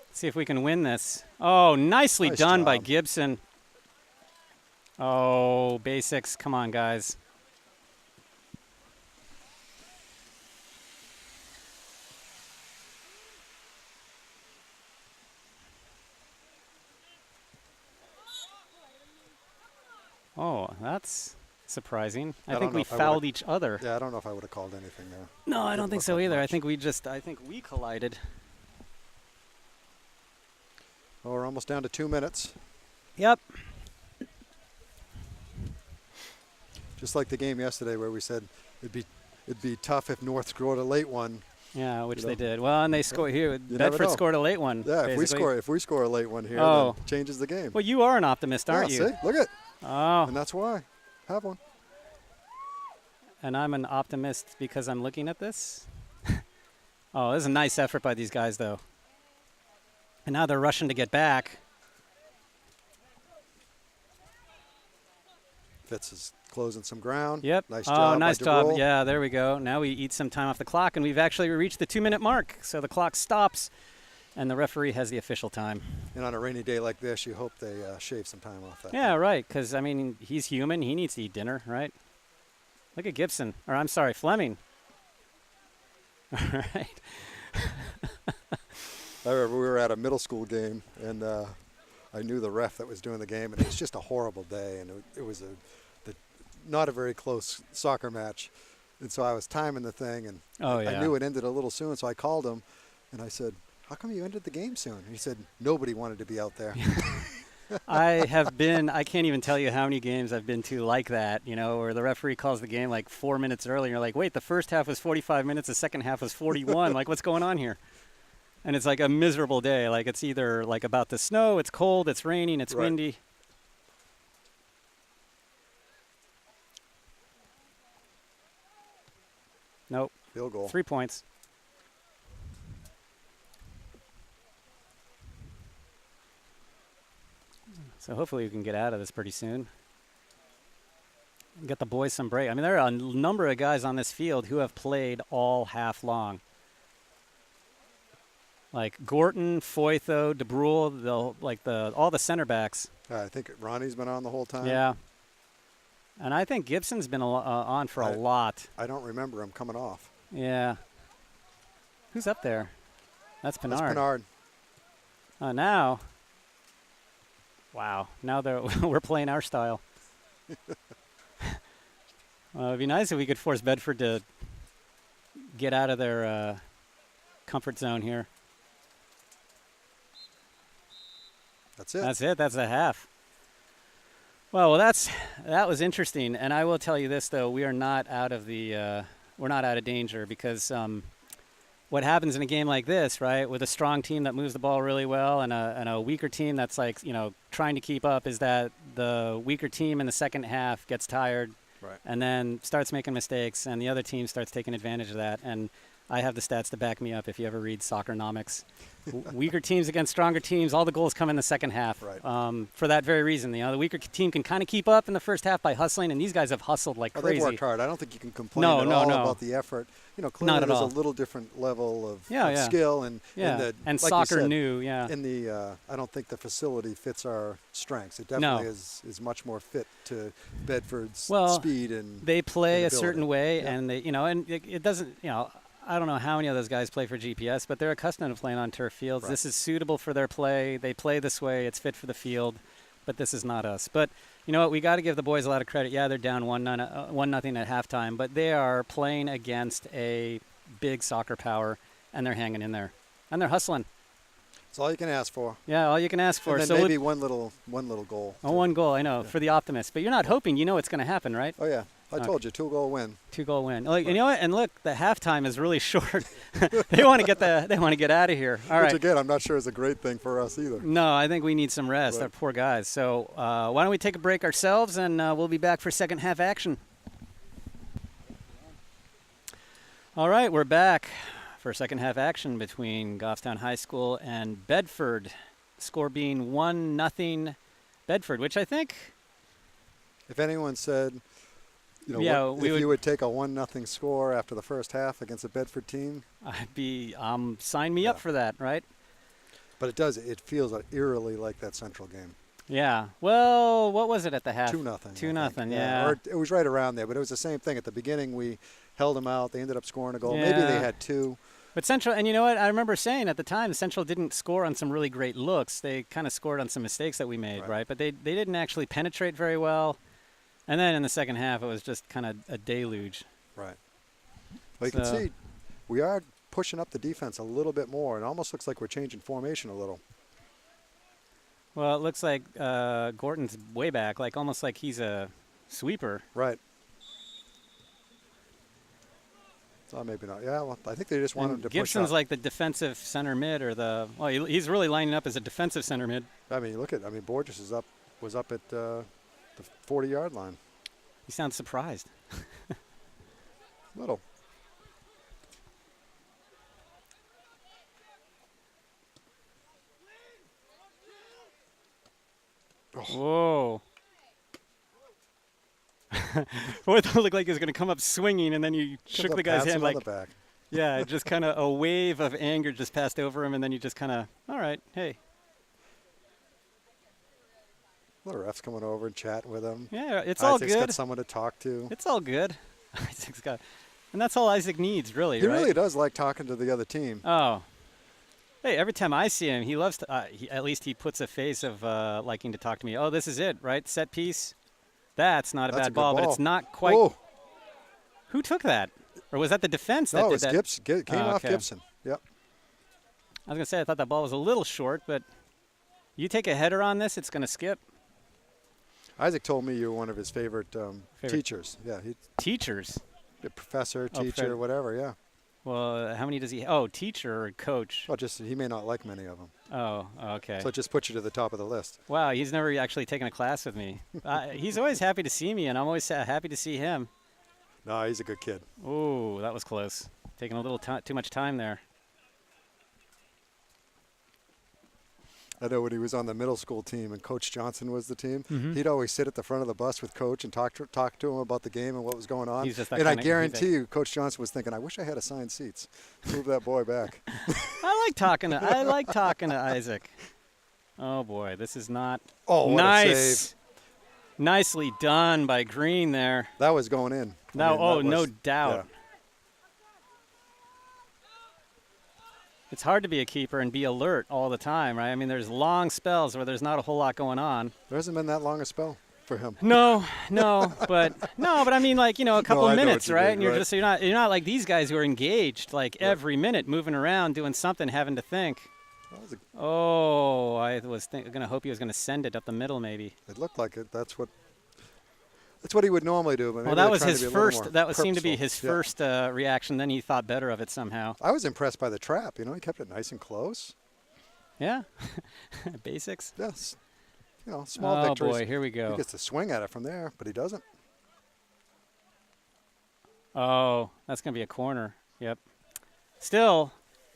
Let's see if we can win this. Oh, nicely done by Gibson. Oh, basics. Come on, guys. Oh, that's surprising. I think we fouled each other. Yeah, I don't know if I would have called anything there. No, I don't think so either. I think we collided. Well, we're almost down to 2 minutes. Yep. Just like the game yesterday where we said it'd be tough if North scored a late one. Yeah, which they did. Well, and they scored here. Bedford scored a late one. Yeah, basically. if we score a late one here, then it changes the game. Well, you are an optimist, aren't you? See, look at. Oh. And that's why. Have one. And I'm an optimist because I'm looking at this. Oh, this is a nice effort by these guys, though. And now they're rushing to get back. Fitz is closing some ground. Yep. Nice job. Nice job. Yeah, there we go. Now we eat some time off the clock, and we've actually reached the 2-minute mark. So the clock stops, and the referee has the official time. And on a rainy day like this, you hope they shave some time off that. Yeah, right, because, I mean, he's human. He needs to eat dinner, right? Look at Gibson. Or, I'm sorry, Fleming. All right. I remember we were at a middle school game, and I knew the ref that was doing the game, and it was just a horrible day, and it was not a very close soccer match. And so I was timing the thing, and I knew it ended a little soon, so I called him, and I said, "How come you ended the game soon?" And he said, "Nobody wanted to be out there." I can't even tell you how many games I've been to like that, you know, where the referee calls the game like 4 minutes early, and you're like, wait, the first half was 45 minutes, the second half was 41. Like, what's going on here? And it's like a miserable day. Like, it's either like about to snow, it's cold, it's raining, it's windy. Nope. Field goal. 3 points. So hopefully we can get out of this pretty soon. Get the boys some break. I mean, there are a number of guys on this field who have played all half long. Like Gorton, Foytho, DeBrule, all the center backs. I think Ronnie's been on the whole time. Yeah. And I think Gibson's been on for a lot. I don't remember him coming off. Yeah. Who's up there? That's Pinard. That's Pinard. Now. Wow. Now we're playing our style. It'd be nice if we could force Bedford to get out of their comfort zone here. That's it. That's it. That's a half. Well, that was interesting, and I will tell you this though: we are not out of we're not out of danger, because what happens in a game like this, right, with a strong team that moves the ball really well and a weaker team that's like, you know, trying to keep up, is that the weaker team in the second half gets tired, and then starts making mistakes, and the other team starts taking advantage of that. And I have the stats to back me up if you ever read Soccernomics. Weaker teams against stronger teams, all the goals come in the second half. Right. For that very reason. You know, the weaker team can kind of keep up in the first half by hustling, and these guys have hustled like crazy. They've worked hard. I don't think you can complain at all about the effort. You know, clearly there's a little different level of skill and and like soccer said, new. In the I don't think the facility fits our strengths. It definitely is much more fit to Bedford's speed and they play and a certain way, and they, you know, and it doesn't, you know, I don't know how many of those guys play for GPS, but they're accustomed to playing on turf fields. Right. This is suitable for their play. They play this way. It's fit for the field, but this is not us. But you know what? We got to give the boys a lot of credit. Yeah, they're down 1-0 at halftime, but they are playing against a big soccer power, and they're hanging in there, and they're hustling. That's all you can ask for. Yeah, all you can ask for. And then so maybe one little goal. Oh, one goal, I know, for the optimist. But you're not hoping. You know it's going to happen, right? Oh, yeah. I told you, 2-goal win. 2-goal win. Like, you know what? And look, the halftime is really short. They want to get out of here. All right. Which again, I'm not sure is a great thing for us either. No, I think we need some rest. Right. Our poor guys. So why don't we take a break ourselves, and we'll be back for second half action. All right, we're back for second half action between Goffstown High School and Bedford. Score being 1-0 Bedford, which I think, if anyone said, if you would take a 1-0 score after the first half against a Bedford team, I'd be sign me up for that, right? But it feels eerily like that Central game. Yeah. Well, what was it at the half? 2-0. 2-0. Yeah. Or it was right around there, but it was the same thing at the beginning. We held them out. They ended up scoring a goal. Yeah. Maybe they had 2. But Central, and you know what? I remember saying at the time, Central didn't score on some really great looks. They kind of scored on some mistakes that we made, right? But they didn't actually penetrate very well. And then in the second half, it was just kind of a deluge. Right. Well, you can see we are pushing up the defense a little bit more. It almost looks like we're changing formation a little. Well, it looks like Gorton's way back, like almost like he's a sweeper. Right. So maybe not. Yeah, well, I think they just want him to Gibson's push up. like the defensive center mid, or he's really lining up as a defensive center mid. I mean, Borges was up at the 40-yard line. He sounds surprised. Little. Whoa. What it looked like he was going to come up swinging, and then you shook the guy's hand like, back. Yeah, just kind of a wave of anger just passed over him, and then you just kind of, all right, hey. The ref's coming over and chatting with him. Yeah, it's all Isaac's good. got someone to talk to. It's all good. Isaac's got, and that's all Isaac needs, really, He right? really does like talking to the other team. Oh. Hey, every time I see him, he loves to, at least he puts a face of liking to talk to me. Oh, this is it, right? Set piece. That's not a bad ball, but it's not quite. Oh. Who took that? Or was that the defense that did that? No, it was Gibson. Came off Gibson. Yep. I was going to say, I thought that ball was a little short, but you take a header on this, it's going to skip. Isaac told me you were one of his favorite teachers. Yeah. Teachers? Professor, teacher, whatever, yeah. Well, how many does he – oh, teacher or coach? Well, just he may not like many of them. Oh, okay. So it just puts you to the top of the list. Wow, he's never actually taken a class with me. He's always happy to see me, and I'm always happy to see him. No, he's a good kid. Ooh, that was close. Taking a little too much time there. I know when he was on the middle school team and Coach Johnson was the team, he'd always sit at the front of the bus with Coach and talk to him about the game and what was going on. And I guarantee you, Coach Johnson was thinking, I wish I had assigned seats. Move that boy back. I like talking to Isaac. Oh, boy, this is not what nice. A save. Nicely done by Green there. That was going in. No doubt. Yeah. It's hard to be a keeper and be alert all the time, right? I mean, there's long spells where there's not a whole lot going on. There hasn't been that long a spell for him. No, but I mean, like, a couple of minutes, right? And you're not like these guys who are engaged, like every minute, moving around, doing something, having to think. I was going to hope he was going to send it up the middle, maybe. It looked like it. That's what he would normally do. But that was his first. That seemed to be his first reaction. Then he thought better of it somehow. I was impressed by the trap. He kept it nice and close. Yeah, basics. Yes, small victories. Oh boy, here we go. He gets to swing at it from there, but he doesn't. Oh, that's going to be a corner. Yep. Still,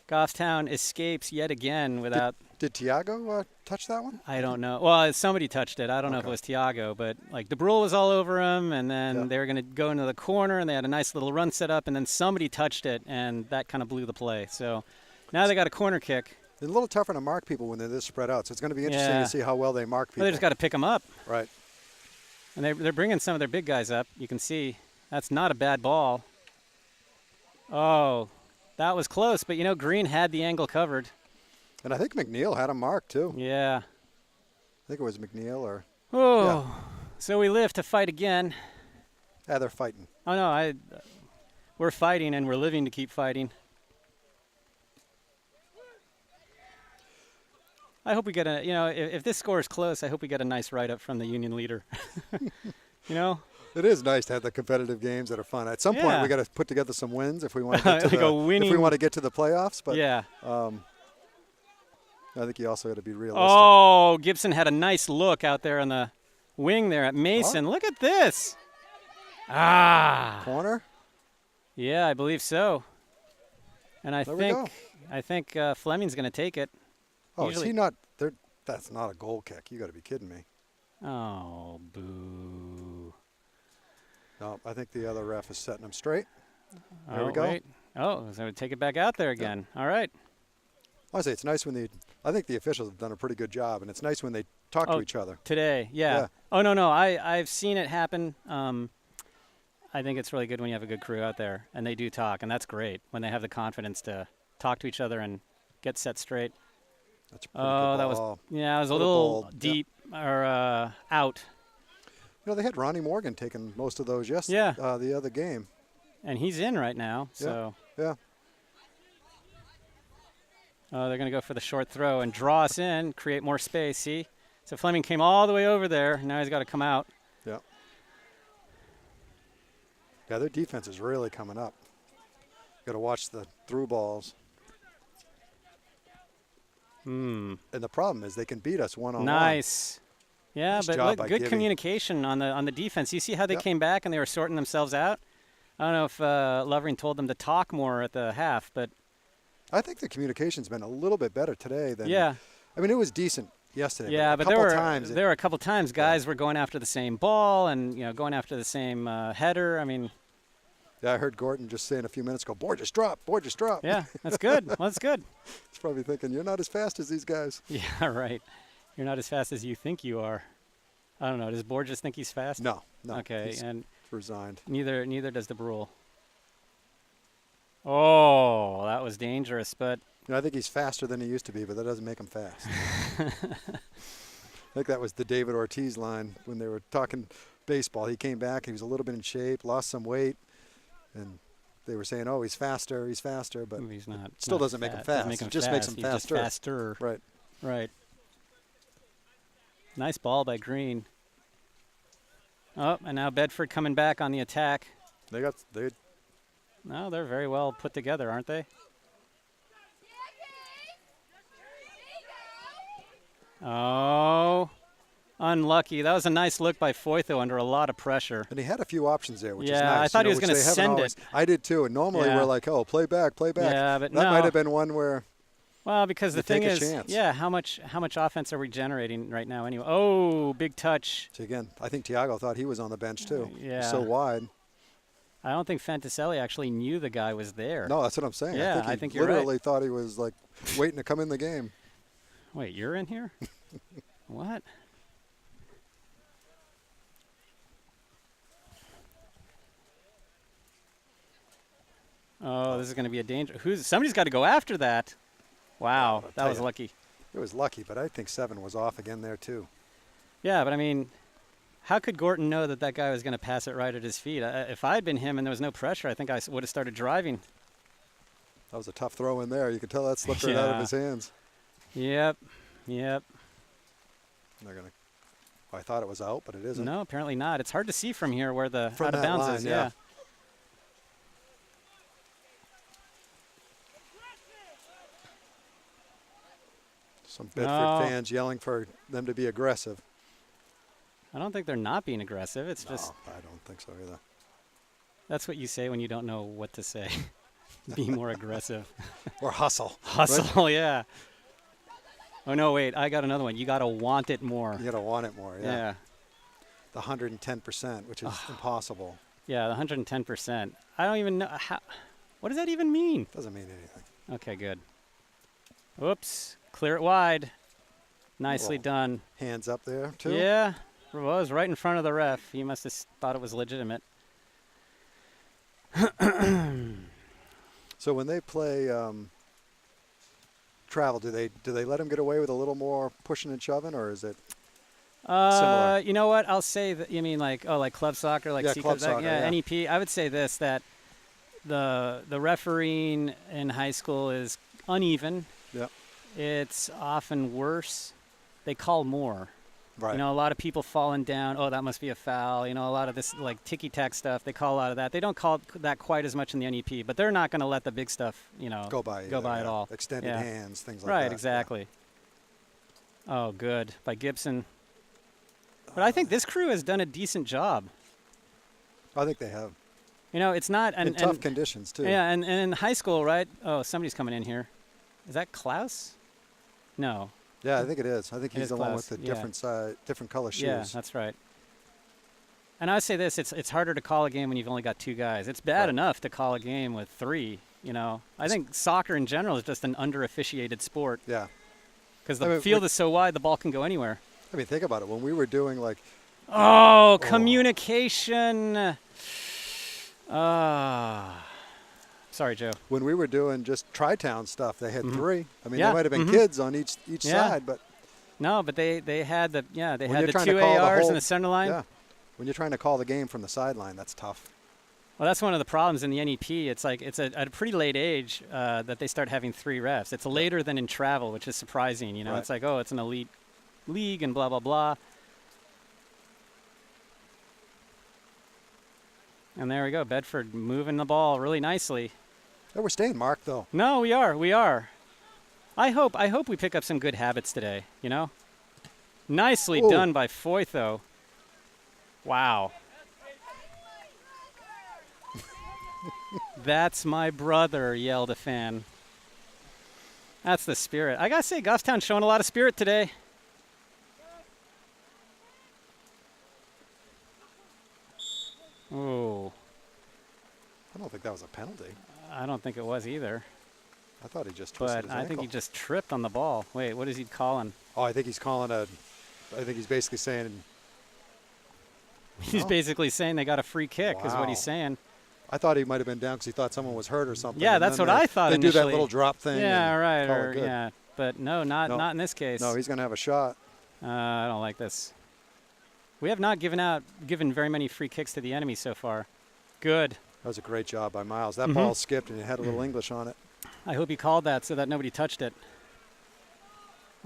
Goffstown escapes yet again without. Did Tiago touch that one? I don't know. Well, somebody touched it. I don't know if it was Tiago, but like DeBrule was all over him, and then they were going to go into the corner, and they had a nice little run set up, and then somebody touched it, and that kind of blew the play. So now they got a corner kick. It's a little tougher to mark people when they're this spread out, so it's going to be interesting to see how well they mark people. Well, they just got to pick them up. Right. And they're bringing some of their big guys up. You can see that's not a bad ball. Oh, that was close, but Green had the angle covered. And I think McNeil had a mark, too. Yeah. I think it was McNeil or... Oh, yeah. So we live to fight again. Yeah, they're fighting. Oh, no, we're fighting, and we're living to keep fighting. I hope we get a, if this score is close, I hope we get a nice write-up from the Union leader. It is nice to have the competitive games that are fun. At some point, we got to put together some wins if we want to get to if we want to get to the playoffs. But yeah, I think you also got to be realistic. Oh, Gibson had a nice look out there on the wing there at Mason. Look at this. Corner? Yeah, I believe so. And I think Fleming's going to take it. Oh, usually, is he not there? That's not a goal kick. You got to be kidding me. Oh, boo. No, I think the other ref is setting him straight. There we go. Wait. Oh, so take it back out there again. All right. I say it's nice when I think the officials have done a pretty good job, and it's nice when they talk to each other. Today, yeah. Oh, no. I've seen it happen. I think it's really good when you have a good crew out there, and they do talk, and that's great when they have the confidence to talk to each other and get set straight. That's a pretty good ball. That was a little deep or out. They had Ronnie Morgan taking most of those the other game. And he's in right now, so. Yeah. Oh, they're going to go for the short throw and draw us in, create more space, see? So Fleming came all the way over there. Now he's got to come out. Yeah. Yeah, their defense is really coming up. Got to watch the through balls. And the problem is they can beat us one-on-one. Nice. Yeah, nice but look, good communication on the defense. You see how they came back and they were sorting themselves out? I don't know if Lovering told them to talk more at the half, but I think the communication's been a little bit better today than. Yeah. I mean, it was decent yesterday. Yeah, but there were a couple times guys were going after the same ball and going after the same header. I mean. Yeah, I heard Gordon just saying a few minutes ago, Borges drop, Borges drop. Yeah, that's good. Well, that's good. He's probably thinking, you're not as fast as these guys. Yeah, right. You're not as fast as you think you are. I don't know. Does Borges think he's fast? No. Okay, he's and resigned. Neither does the Brule. Oh, that was dangerous, but. I think he's faster than he used to be, but that doesn't make him fast. I think that was the David Ortiz line when they were talking baseball. He came back. He was a little bit in shape, lost some weight. And they were saying, "Oh, he's faster, but he's not. Still doesn't make him fast. It just makes him faster. Just faster. Right. Nice ball by Green. Oh, and now Bedford coming back on the attack. No, they're very well put together, aren't they? Oh. Unlucky. That was a nice look by Foytho under a lot of pressure. And he had a few options there, which is nice. Yeah, I thought he was going to send it. I did too. And normally we're like, oh, play back. Yeah, but that might have been one where. Well, because the thing is, how much offense are we generating right now anyway? Oh, big touch. So again, I think Thiago thought he was on the bench too. Yeah. So wide. I don't think Fantaselli actually knew the guy was there. No, that's what I'm saying. Yeah, I think you're literally right. thought he was like waiting to come in the game. Wait, you're in here? What? Oh, this is going to be a danger. Somebody's got to go after that. Wow, that was lucky. It was lucky, but I think 7 was off again there too. Yeah, but I mean, how could Gorton know that guy was going to pass it right at his feet? If I had been him and there was no pressure, I think I would have started driving. That was a tough throw in there. You could tell that slipped right out of his hands. Yep. They're gonna. I thought it was out, but it isn't. No, apparently not. It's hard to see from here where the out of bounds is. Yeah. Some Bedford fans yelling for them to be aggressive. I don't think they're not being aggressive. It's just. I don't think so either. That's what you say when you don't know what to say. Be more aggressive. Or hustle. Hustle, right? Yeah. Oh, no, wait. I got another one. You got to want it more. You got to want it more, yeah. The 110%, which is impossible. Yeah, the 110%. I don't even know. What does that even mean? Doesn't mean anything. Okay, good. Whoops. Clear it wide. Nicely done. Hands up there, too? Yeah. It was right in front of the ref. He must have thought it was legitimate. So when they play travel, do they let them get away with a little more pushing and shoving, or is it similar? You know what? I'll say that. You mean like club soccer, like club soccer, NEP. I would say this, that the refereeing in high school is uneven. Yeah. it's often worse. They call more. Right. You know, a lot of people falling down. Oh, that must be a foul. You know, a lot of this like ticky-tack stuff. They call a lot of that. They don't call that quite as much in the NEP, but they're not going to let the big stuff, you know, go by at all. Extended hands, things like that. Right, exactly. Yeah. Oh, good by Gibson. But I think this crew has done a decent job. I think they have. You know, it's not in tough conditions too. Yeah, and in high school, right? Oh, somebody's coming in here. Is that Klaus? No. Yeah, I think it is. I think he's the one with the yeah. different color shoes. Yeah, that's right. And I would say this: it's harder to call a game when you've only got 2 guys. It's bad enough to call a game with 3. You know, I think soccer in general is just an under-officiated sport. Yeah. Because the field is so wide, the ball can go anywhere. I mean, think about it. When we were doing like. Communication. Sorry, Joe. When we were doing just Tri-Town stuff, they had 3. I mean, there might have been kids on each side, but. No, but they had the the 2 ARs in the center line. Yeah. When you're trying to call the game from the sideline, that's tough. Well, that's one of the problems in the NEP. It's like it's at a pretty late age that they start having 3 refs. It's later than in travel, which is surprising. You know, it's like, oh, it's an elite league and blah blah blah. And there we go, Bedford moving the ball really nicely. Oh, we're staying marked though. No, we are. I hope we pick up some good habits today. You know, nicely done by Foytho. Wow. That's my brother, yelled a fan. That's the spirit. I gotta say, Goffstown showing a lot of spirit today. Oh. I don't think that was a penalty. I don't think it was either. I thought he just twisted his ankle. I think he just tripped on the ball. Wait, what is he calling? Oh, I think he's calling I think he's basically saying. He's basically saying they got a free kick is what he's saying. I thought he might have been down because he thought someone was hurt or something. Yeah, that's what I thought initially. They do that little drop thing. Yeah, right. But no, not in this case. No, he's going to have a shot. I don't like this. We have not given very many free kicks to the enemy so far. Good. That was a great job by Miles. That ball skipped and it had a little English on it. I hope he called that so that nobody touched it.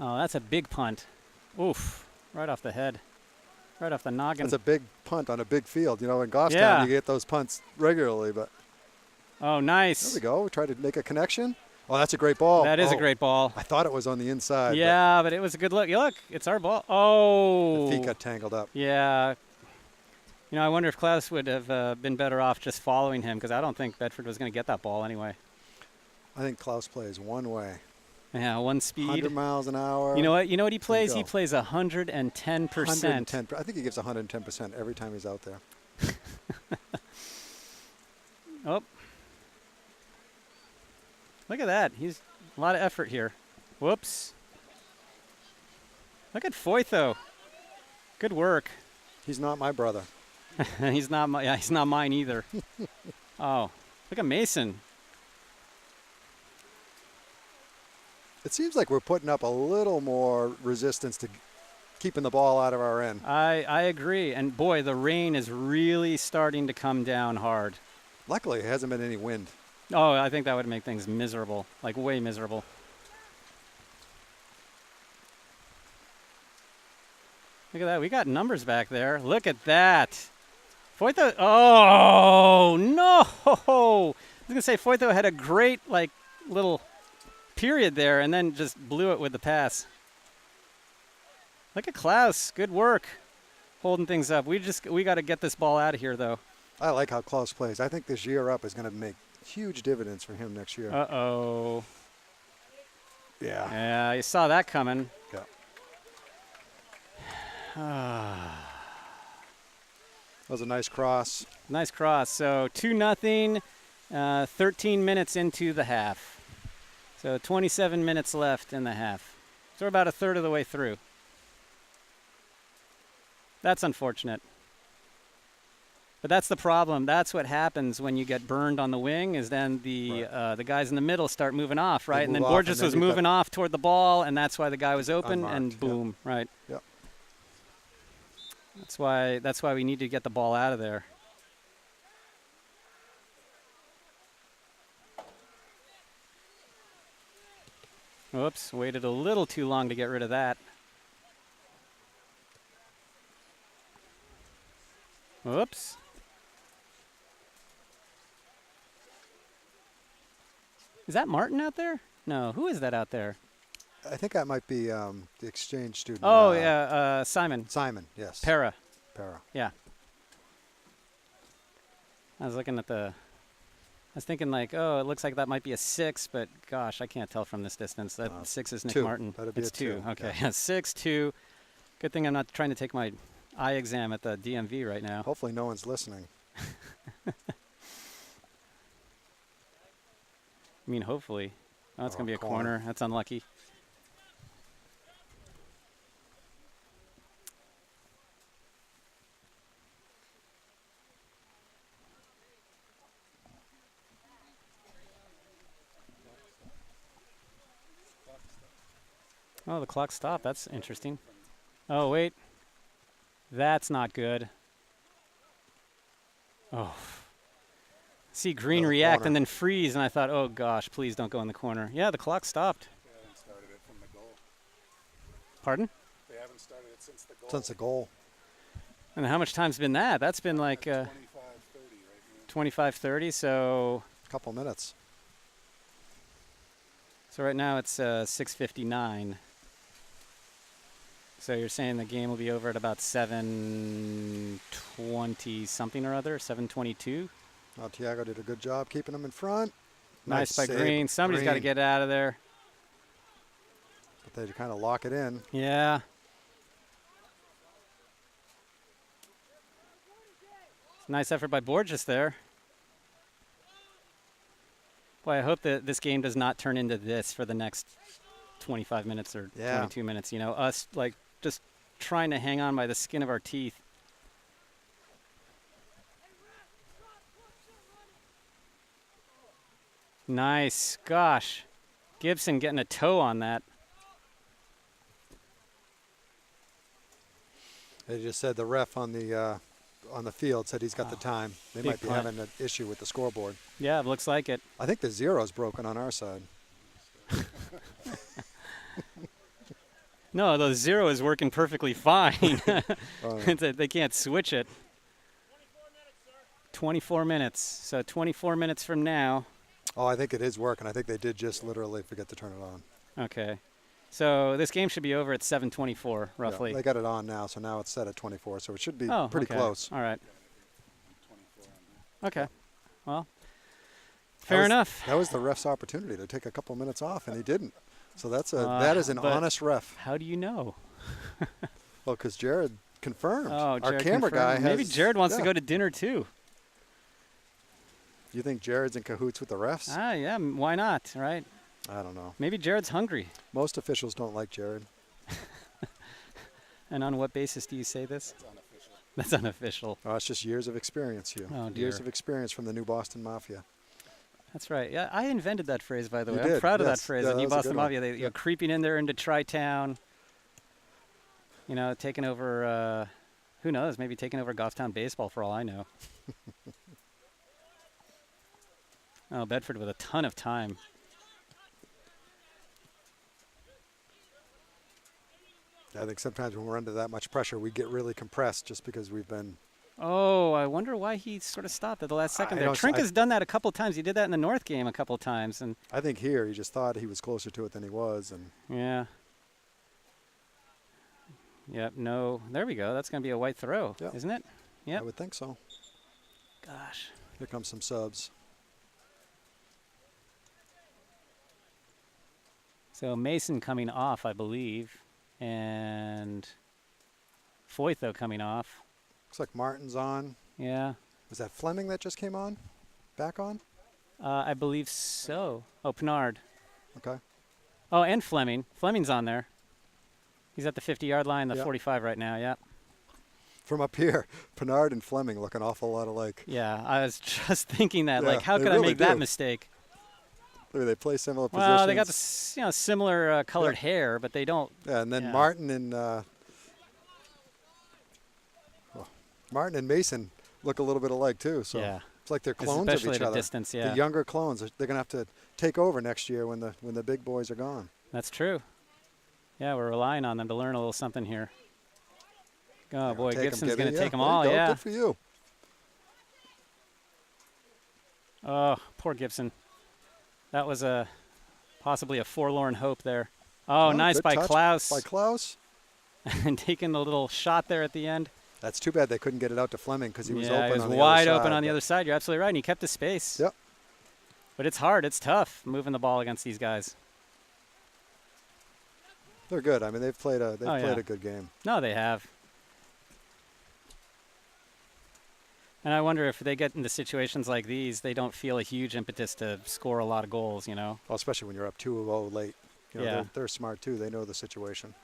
Oh, that's a big punt. Oof, right off the head. Right off the noggin. That's a big punt on a big field. You know, in Goffstown, you get those punts regularly. But oh, nice. There we go. We tried to make a connection. Oh, that's a great ball. That is a great ball. I thought it was on the inside. Yeah, but it was a good look. Look, it's our ball. Oh. The feet got tangled up. Yeah. You know, I wonder if Klaus would have been better off just following him because I don't think Bedford was going to get that ball anyway. I think Klaus plays one way. Yeah, one speed. 100 miles an hour. You know what? You know what he plays? He plays 110%. 110. I think he gives 110% every time he's out there. Oh. Look at that. He's a lot of effort here. Whoops. Look at Foytho. Good work. He's not my brother. He's not mine either. Oh, look at Mason. It seems like we're putting up a little more resistance to keeping the ball out of our end. I agree. And, boy, the rain is really starting to come down hard. Luckily, it hasn't been any wind. Oh, I think that would make things miserable, like way miserable. Look at that. We got numbers back there. Look at that. Foytho. Oh, no. I was going to say Foytho had a great, little period there and then just blew it with the pass. Look at Klaus. Good work holding things up. We got to get this ball out of here, though. I like how Klaus plays. I think this year up is going to make huge dividends for him next year. Uh-oh. Yeah. Yeah, you saw that coming. Yeah. That was a nice cross. Nice cross. So 2-0, 13 minutes into the half. So 27 minutes left in the half. So we're about a third of the way through. That's unfortunate. But that's the problem. That's what happens when you get burned on the wing is then the guys in the middle start moving off, right? And then Borges was moving off toward the ball, and that's why the guy was open, unmarked, and boom, right? Yep. That's why we need to get the ball out of there. Whoops, waited a little too long to get rid of that. Whoops. Is that Martin out there? No, who is that out there? I think that might be the exchange student. Oh, yeah, Simon. Simon, yes. Para. Yeah. I was looking at I was thinking like, oh, it looks like that might be a 6, but gosh, I can't tell from this distance. That 6 is Nick 2. Martin. That'd be it's a 2. Okay, Yeah. 6-2. Good thing I'm not trying to take my eye exam at the DMV right now. Hopefully no one's listening. I mean, hopefully. Oh, it's going to be a corner. That's unlucky. Oh, the clock stopped. That's interesting. Oh, wait. That's not good. Oh. See Green react corner. and then freeze, and I thought, oh, gosh, please don't go in the corner. Yeah, the clock stopped. They haven't started it from the goal. Pardon? They haven't started it since the goal. Since the goal. And how much time's been that? That's been like 25-30 right now. 25-30, so... A couple minutes. So right now it's 6:59. So you're saying the game will be over at about 7:20 something or other, 7:22. Well, Tiago did a good job keeping them in front. Nice by save. Green. Somebody's got to get out of there. But they kind of lock it in. Yeah. Nice effort by Borges there. Boy, I hope that this game does not turn into this for the next 25 minutes or 22 minutes. You know, us like just trying to hang on by the skin of our teeth. Nice. Gosh. Gibson getting a toe on that. They just said the ref on the field said he's got the time. They might be play. having an issue with the scoreboard. Yeah, it looks like it. I think the zero's broken on our side. No, the 0 is working perfectly fine. They can't switch it. 24 minutes. So 24 minutes from now. Oh, I think it is working. I think they did just literally forget to turn it on. Okay. So this game should be over at 7:24, roughly. Yeah, they got it on now, so now it's set at 24, so it should be pretty okay. close. All right. Okay. Well, fair enough. That was the ref's opportunity to take a couple minutes off, and he didn't. So that is an honest ref. How do you know? Well, because Jared confirmed. Oh, Jared Our camera confirmed. guy has. Maybe Jared wants to go to dinner too. You think Jared's in cahoots with the refs? Yeah. Why not? Right. I don't know. Maybe Jared's hungry. Most officials don't like Jared. And on what basis do you say this? It's unofficial. That's unofficial. Oh, it's just years of experience, Hugh. Oh, dear. Years of experience from the New Boston Mafia. That's right. Yeah, I invented that phrase, by the way. You I'm did, proud of that yes. phrase. Yeah, the that New was a Boston good one. Mafia. You're creeping in there into Tri-Town. You know, taking over, who knows, maybe taking over Goffstown baseball for all I know. Oh, Bedford with a ton of time. I think sometimes when we're under that much pressure, we get really compressed just because we've been. Oh, I wonder why he sort of stopped at the last second there. Trink has done that a couple times. He did that in the North game a couple times. And I think here he just thought he was closer to it than he was. And yeah. Yep, no. There we go. That's going to be a white throw, isn't it? Yep. I would think so. Gosh. Here comes some subs. So Mason coming off, I believe. And Foytho coming off. Looks like Martin's on. Yeah. Was that Fleming that just came on? Back on? I believe so. Oh, Pinard. Okay. Oh, and Fleming. Fleming's on there. He's at the 50-yard line, the 45 right now, yeah. From up here, Pinard and Fleming look an awful lot alike. Yeah, I was just thinking that. Yeah, like, how they could I really make that do. mistake? Look, they play similar positions. Well, they got the similar colored hair, but they don't. Yeah, and then Martin and Mason look a little bit alike too. So it's like they're clones especially of each at a other. distance, yeah. The younger clones, they're going to have to take over next year when the big boys are gone. That's true. Yeah, we're relying on them to learn a little something here. Oh, boy, Gibson's going to take them all, yeah. Good for you. Oh, poor Gibson. That was possibly a forlorn hope there. Oh, nice by Klaus. By Klaus. And taking a little shot there at the end. That's too bad they couldn't get it out to Fleming because he was open on the other side. He was wide open on the other side. You're absolutely right, and he kept his space. Yep. But it's hard. It's tough moving the ball against these guys. They're good. I mean, they've played a good game. No, they have. And I wonder if they get into situations like these, they don't feel a huge impetus to score a lot of goals, you know? Well, especially when you're up 2-0 late. You know, they're smart, too. They know the situation.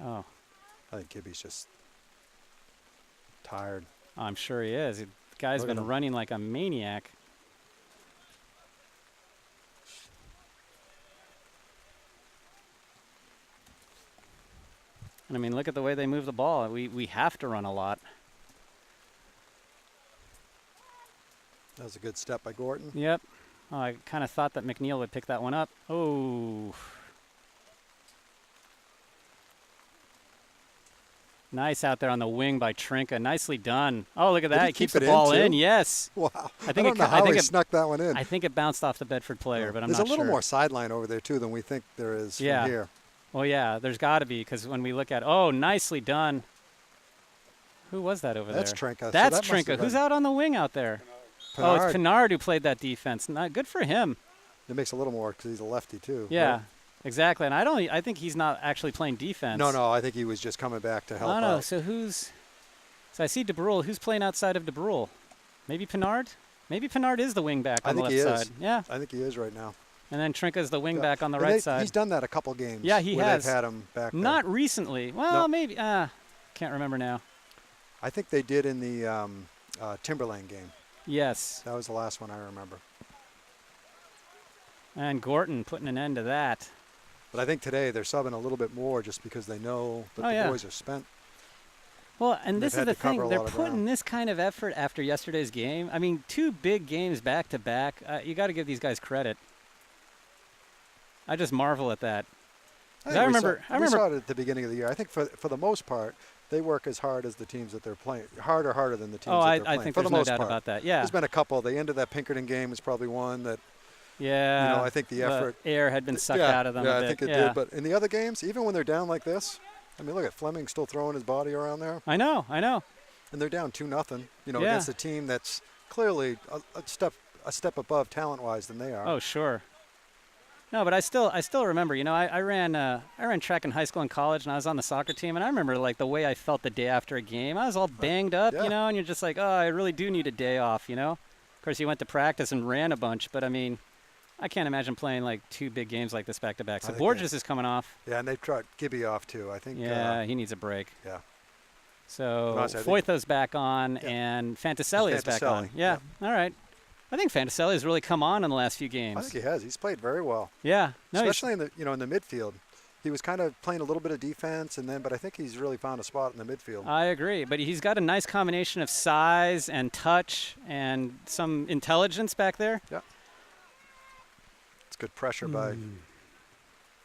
Oh. I think Gibby's just tired. I'm sure he is. The guy's been running like a maniac. And I mean, look at the way they move the ball. We have to run a lot. That was a good step by Gorton. Yep. Oh, I kind of thought that McNeil would pick that one up. Oh. Nice out there on the wing by Trinka. Nicely done. Oh, look at that. He keeps the ball in. Yes. Wow. I don't know how he snuck that one in. I think it bounced off the Bedford player, but I'm not sure. There's a little more sideline over there, too, than we think there is from here. Well, yeah, there's got to be, because when we look at, oh, nicely done. Who was that over there? That's Trinka. That's Trinka. Who's out on the wing out there? Pinard. Oh, it's Pinard who played that defense. Not good for him. It makes a little more because he's a lefty, too. Yeah, right? Exactly. And I think he's not actually playing defense. No, I think he was just coming back to help out. No, so so I see DeBrule. Who's playing outside of DeBrule? Maybe Pinard? Maybe Pinard is the wing back on the left side. Yeah. I think he is right now. And then Trinka's the wing back on the right side. He's done that a couple games. Yeah, he has. They've had him back there. Not recently. Well, maybe. Can't remember now. I think they did in the Timberlane game. Yes. That was the last one I remember. And Gorton putting an end to that. But I think today they're subbing a little bit more just because they know that the boys are spent. Well, and this is the thing. They're putting this kind of effort after yesterday's game. I mean, 2 big games back to back. You got to give these guys credit. I just marvel at that. I remember we saw it at the beginning of the year. I think for the most part, they work as hard as the teams that they're playing. Harder than the teams that they're playing. I think for there's the most no doubt part. about that. Yeah. There's been a couple. The end of that Pinkerton game was probably one that. Yeah. You know, I think the effort. Air had been sucked out of them a bit. Yeah, I think it did. But in the other games, even when they're down like this, I mean, look at Fleming still throwing his body around there. I know. And they're down 2-0. You know, against a team that's clearly a step above talent-wise than they are. Oh, sure. No, but I still remember. You know, I ran track in high school and college, and I was on the soccer team, and I remember like the way I felt the day after a game. I was all banged up, you know, and you're just like, oh, I really do need a day off, you know. Of course, you went to practice and ran a bunch, but I mean, I can't imagine playing like 2 big games like this back to back. So Borges is coming off. Yeah, and they've tried Gibby off too. I think. Yeah, he needs a break. Yeah. So Foytho's back on, and Fantaselli is back on. Yeah. All right. I think Fantaselli has really come on in the last few games. I think he has. He's played very well. Yeah. No, especially in the in the midfield. He was kind of playing a little bit of defense, but I think he's really found a spot in the midfield. I agree, but he's got a nice combination of size and touch and some intelligence back there. Yeah. It's good pressure by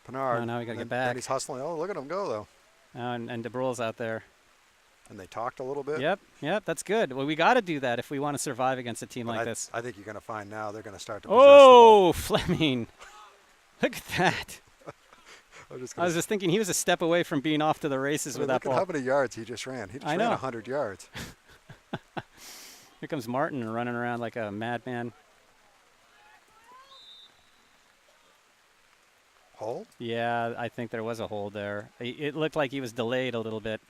Pinard. Oh, now we got to get back. And he's hustling. Oh, look at him go, though. And DeBrule's out there. And they talked a little bit. Yep, that's good. Well, we got to do that if we want to survive against a team like this. I think you're going to find now they're going to start to possess the ball. Fleming. Look at that. I was just thinking he was a step away from being off to the races with that ball. Look at how many yards he just ran. He just ran 100 yards. Here comes Martin running around like a madman. Hold? Yeah, I think there was a hold there. It looked like he was delayed a little bit.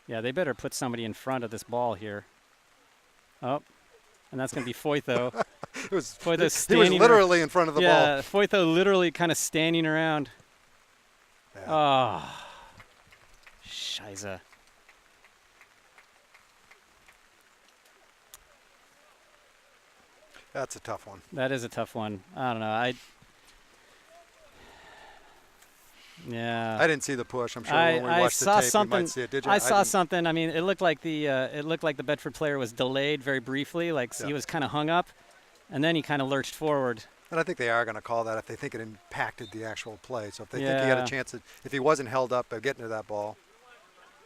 Yeah, they better put somebody in front of this ball here. Oh, and that's going to be Foytho. He was literally in front of the ball. Yeah, Foytho literally kind of standing around. Yeah. Oh, Scheiße. That's a tough one. That is a tough one. I don't know. I didn't see the push. I'm sure when we watched the tape, we might see it. Did you? I saw something. I mean, it looked like the Bedford player was delayed very briefly, like he was kind of hung up, and then he kind of lurched forward. And I think they are going to call that if they think it impacted the actual play. So if they think he had a chance, if he wasn't held up by getting to that ball.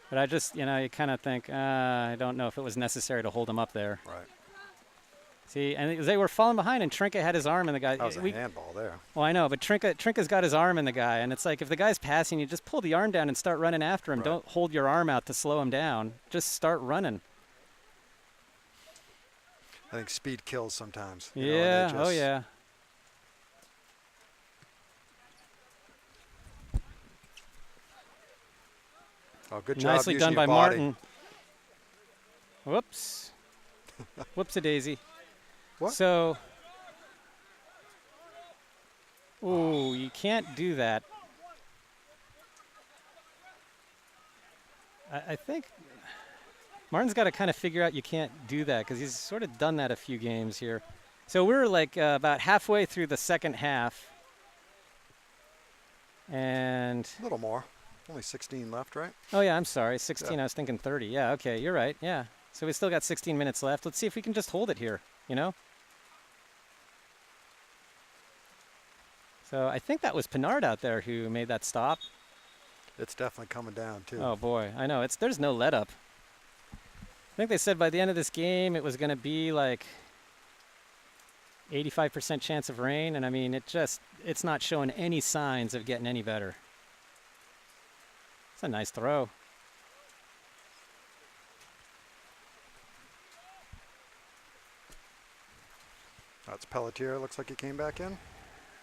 But I just, you kind of think, I don't know if it was necessary to hold him up there. Right. See, and they were falling behind, and Trinket had his arm in the guy. That was a handball there. Well, I know, but Trinka's got his arm in the guy, and it's like if the guy's passing, you just pull the arm down and start running after him. Right. Don't hold your arm out to slow him down. Just start running. I think speed kills sometimes. Yeah, oh yeah. Oh, good job. Nicely done by Martin. Whoops. Whoops-a-daisy. What? So, ooh, you can't do that. I think Martin's got to kind of figure out you can't do that because he's sort of done that a few games here. So we're like about halfway through the second half. And a little more. Only 16 left, right? Oh, yeah, I'm sorry. 16, yeah. I was thinking 30. Yeah, okay, you're right. Yeah. So we still got 16 minutes left. Let's see if we can just hold it here, So I think that was Pinard out there who made that stop. It's definitely coming down, too. Oh, boy. I know. There's no let up. I think they said by the end of this game it was going to be like 85% chance of rain. And, I mean, it's not showing any signs of getting any better. It's a nice throw. That's Pelletier. Looks like he came back in.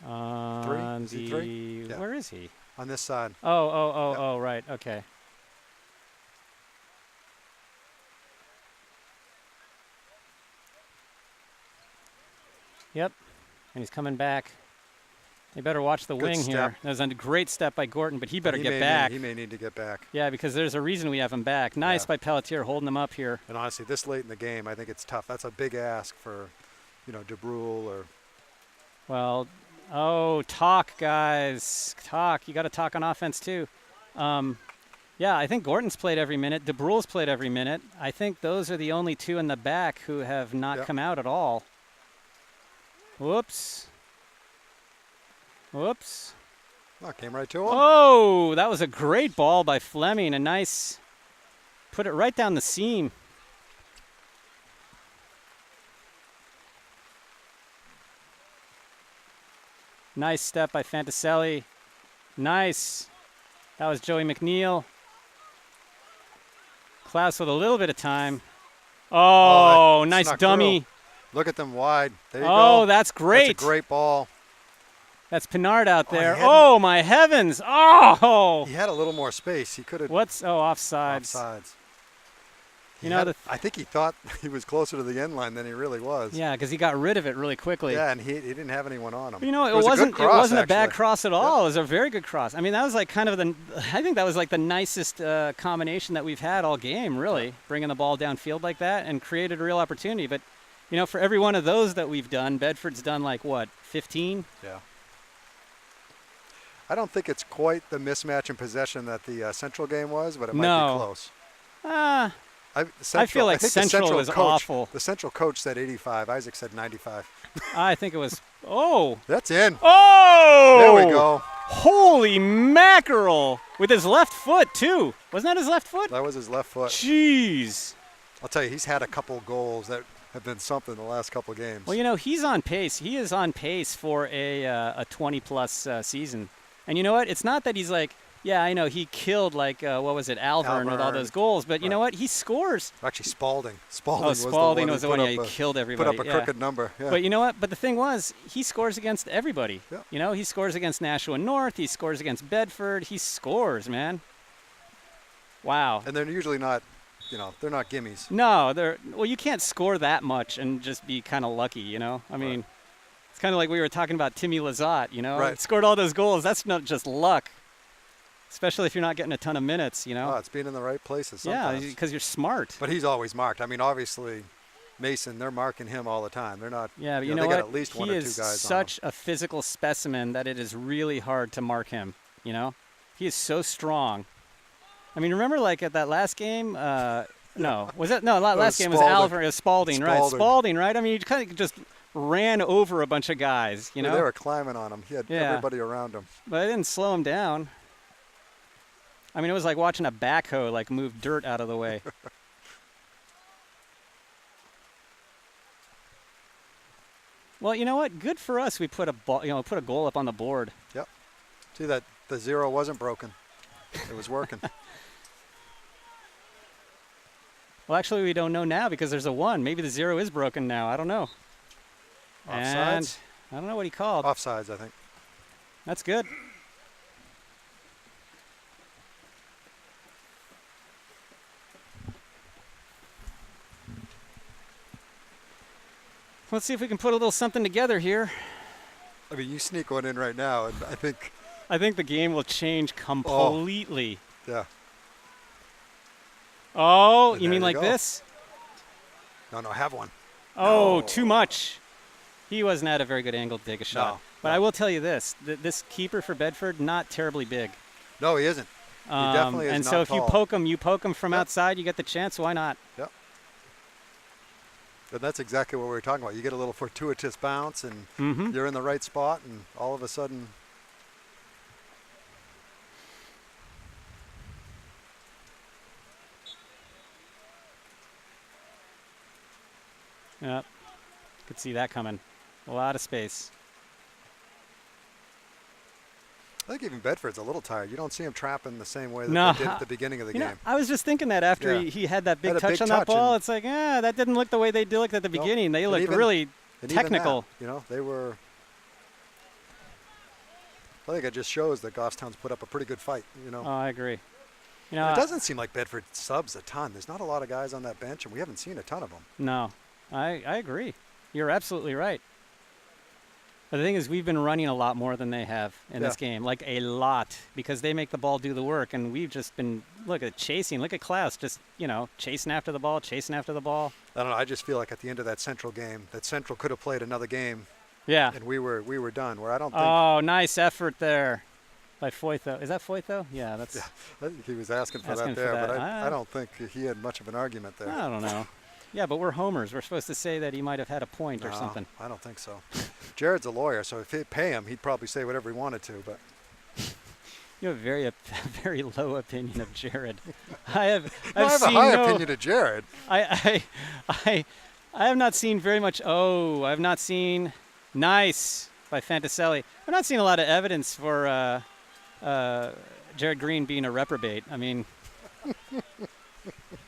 On Is he three? Yeah. Where is he? On this side. Oh, right. Okay. Yep. And he's coming back. You better watch the wing here. That was a great step by Gorton, but he better get back. He may need to get back. Yeah, because there's a reason we have him back. Nice by Pelletier holding him up here. And honestly, this late in the game, I think it's tough. That's a big ask for, DeBrule or. Well, talk, guys. Talk. You got to talk on offense, too. Yeah, I think Gorton's played every minute. DeBrule's played every minute. I think those are the only two in the back who have not come out at all. Whoops. Whoops. Oh, came right to him. Oh, that was a great ball by Fleming. A nice, put it right down the seam. Nice step by Fantaselli. Nice. That was Joey McNeil. Klaus with a little bit of time. Oh, nice dummy. Through. Look at them wide. There you go. Oh, that's great. That's a great ball. That's Pinard out there. Oh, my heavens. Oh. He had a little more space. He could have. Offsides. Offsides. I think he thought he was closer to the end line than he really was. Yeah, because he got rid of it really quickly. Yeah, and he didn't have anyone on him. It wasn't a bad cross at all. It was a very good cross. I mean, that was like I think that was like the nicest combination that we've had all game, really, bringing the ball downfield like that and created a real opportunity. But, for every one of those that we've done, Bedford's done like, 15? Yeah. I don't think it's quite the mismatch in possession that the Central game was, but it might be close. I feel like Central was awful. The Central coach said 85. Isaac said 95. I think it was. Oh. That's in. Oh. There we go. Holy mackerel. With his left foot, too. Wasn't that his left foot? That was his left foot. Jeez. I'll tell you, he's had a couple goals that have been something the last couple games. Well, he's on pace. He is on pace for a 20-plus season. And you know what? It's not that he's like, yeah, I know he killed Alvern with all those goals. But you know what? He scores. Actually, Spalding. Spalding was the one he killed everybody. Put up a crooked number. Yeah. But you know what? But the thing was, he scores against everybody. Yeah. He scores against Nashua North. He scores against Bedford. He scores, man. Wow. And they're usually not, they're not gimmies. No, you can't score that much and just be kind of lucky, I mean, it's kind of like we were talking about Timmy Lazat, Right. Scored all those goals. That's not just luck. Especially if you're not getting a ton of minutes, Oh, it's being in the right places sometimes. Yeah, because you're smart. But he's always marked. I mean, obviously, Mason, they're marking him all the time. They're not. Yeah, but you know they what? Got at least one or two guys he is such a physical specimen that it is really hard to mark him. He is so strong. I mean, remember like at that last game? No, was it? No, last game was Alvern. It was Spalding, right? Spalding, right? I mean, you kind of just ran over a bunch of guys, you know? They were climbing on him. He had everybody around him. But it didn't slow him down. I mean, it was like watching a backhoe like move dirt out of the way. Well, you know what? Good for us. We put a put a goal up on the board. Yep. See that the 0 wasn't broken. It was working. Well, actually, we don't know now because there's a 1. Maybe the 0 is broken now. I don't know. Offsides? And I don't know what he called. Offsides, I think. That's good. Let's see if we can put a little something together here. I mean, you sneak one in right now, and I think the game will change completely. Oh, yeah. Oh, And you mean there like go. this? No, have one. Oh, No. too much. He wasn't at a very good angle to take a shot. No, But I will tell you this. This keeper for Bedford, not terribly big. No, he isn't. He definitely is and not so if tall. you poke him from outside, you get the chance. Why not? Yep. And that's exactly what we were talking about. You get a little fortuitous bounce, and you're in the right spot, and all of a sudden. Yep. Could see that coming. A lot of space. I think even Bedford's a little tired. You don't see him trapping the same way that No, they did at the beginning of the You know, game. I was just thinking that after Yeah. he had that big Had a touch big on that touch ball. and- It's like, that didn't look the way they looked at the Nope. beginning. They And looked even- really And even that, technical. they were. I think it just shows that Goffstown's put up a pretty good fight. Oh, I agree. You know, And it doesn't seem like Bedford subs a ton. There's not a lot of guys on that bench, and we haven't seen a ton of them. No, I agree. You're absolutely right. But the thing is, we've been running a lot more than they have in this game, like a lot, because they make the ball do the work, and we've just been chasing. Look at Klaus, just chasing after the ball. I don't know. I just feel like at the end of that Central game, that Central could have played another game. Yeah. And we were done. Where I don't think. Oh, nice effort there by Foytho. Is that Foytho? Yeah, that's. Yeah, I think he was asking for Asking that for there, that. but I don't think he had much of an argument there. I don't know. Yeah, but we're homers. We're supposed to say that he might have had a point or No, something. I don't think so. Jared's a lawyer, so if he'd pay him, he'd probably say whatever he wanted to. But You have a very low opinion of Jared. I have I have a high opinion of Jared. I have not seen very much. Oh, I've not seen nice by Fantaselli. I've not seen a lot of evidence for Jared Green being a reprobate. I mean,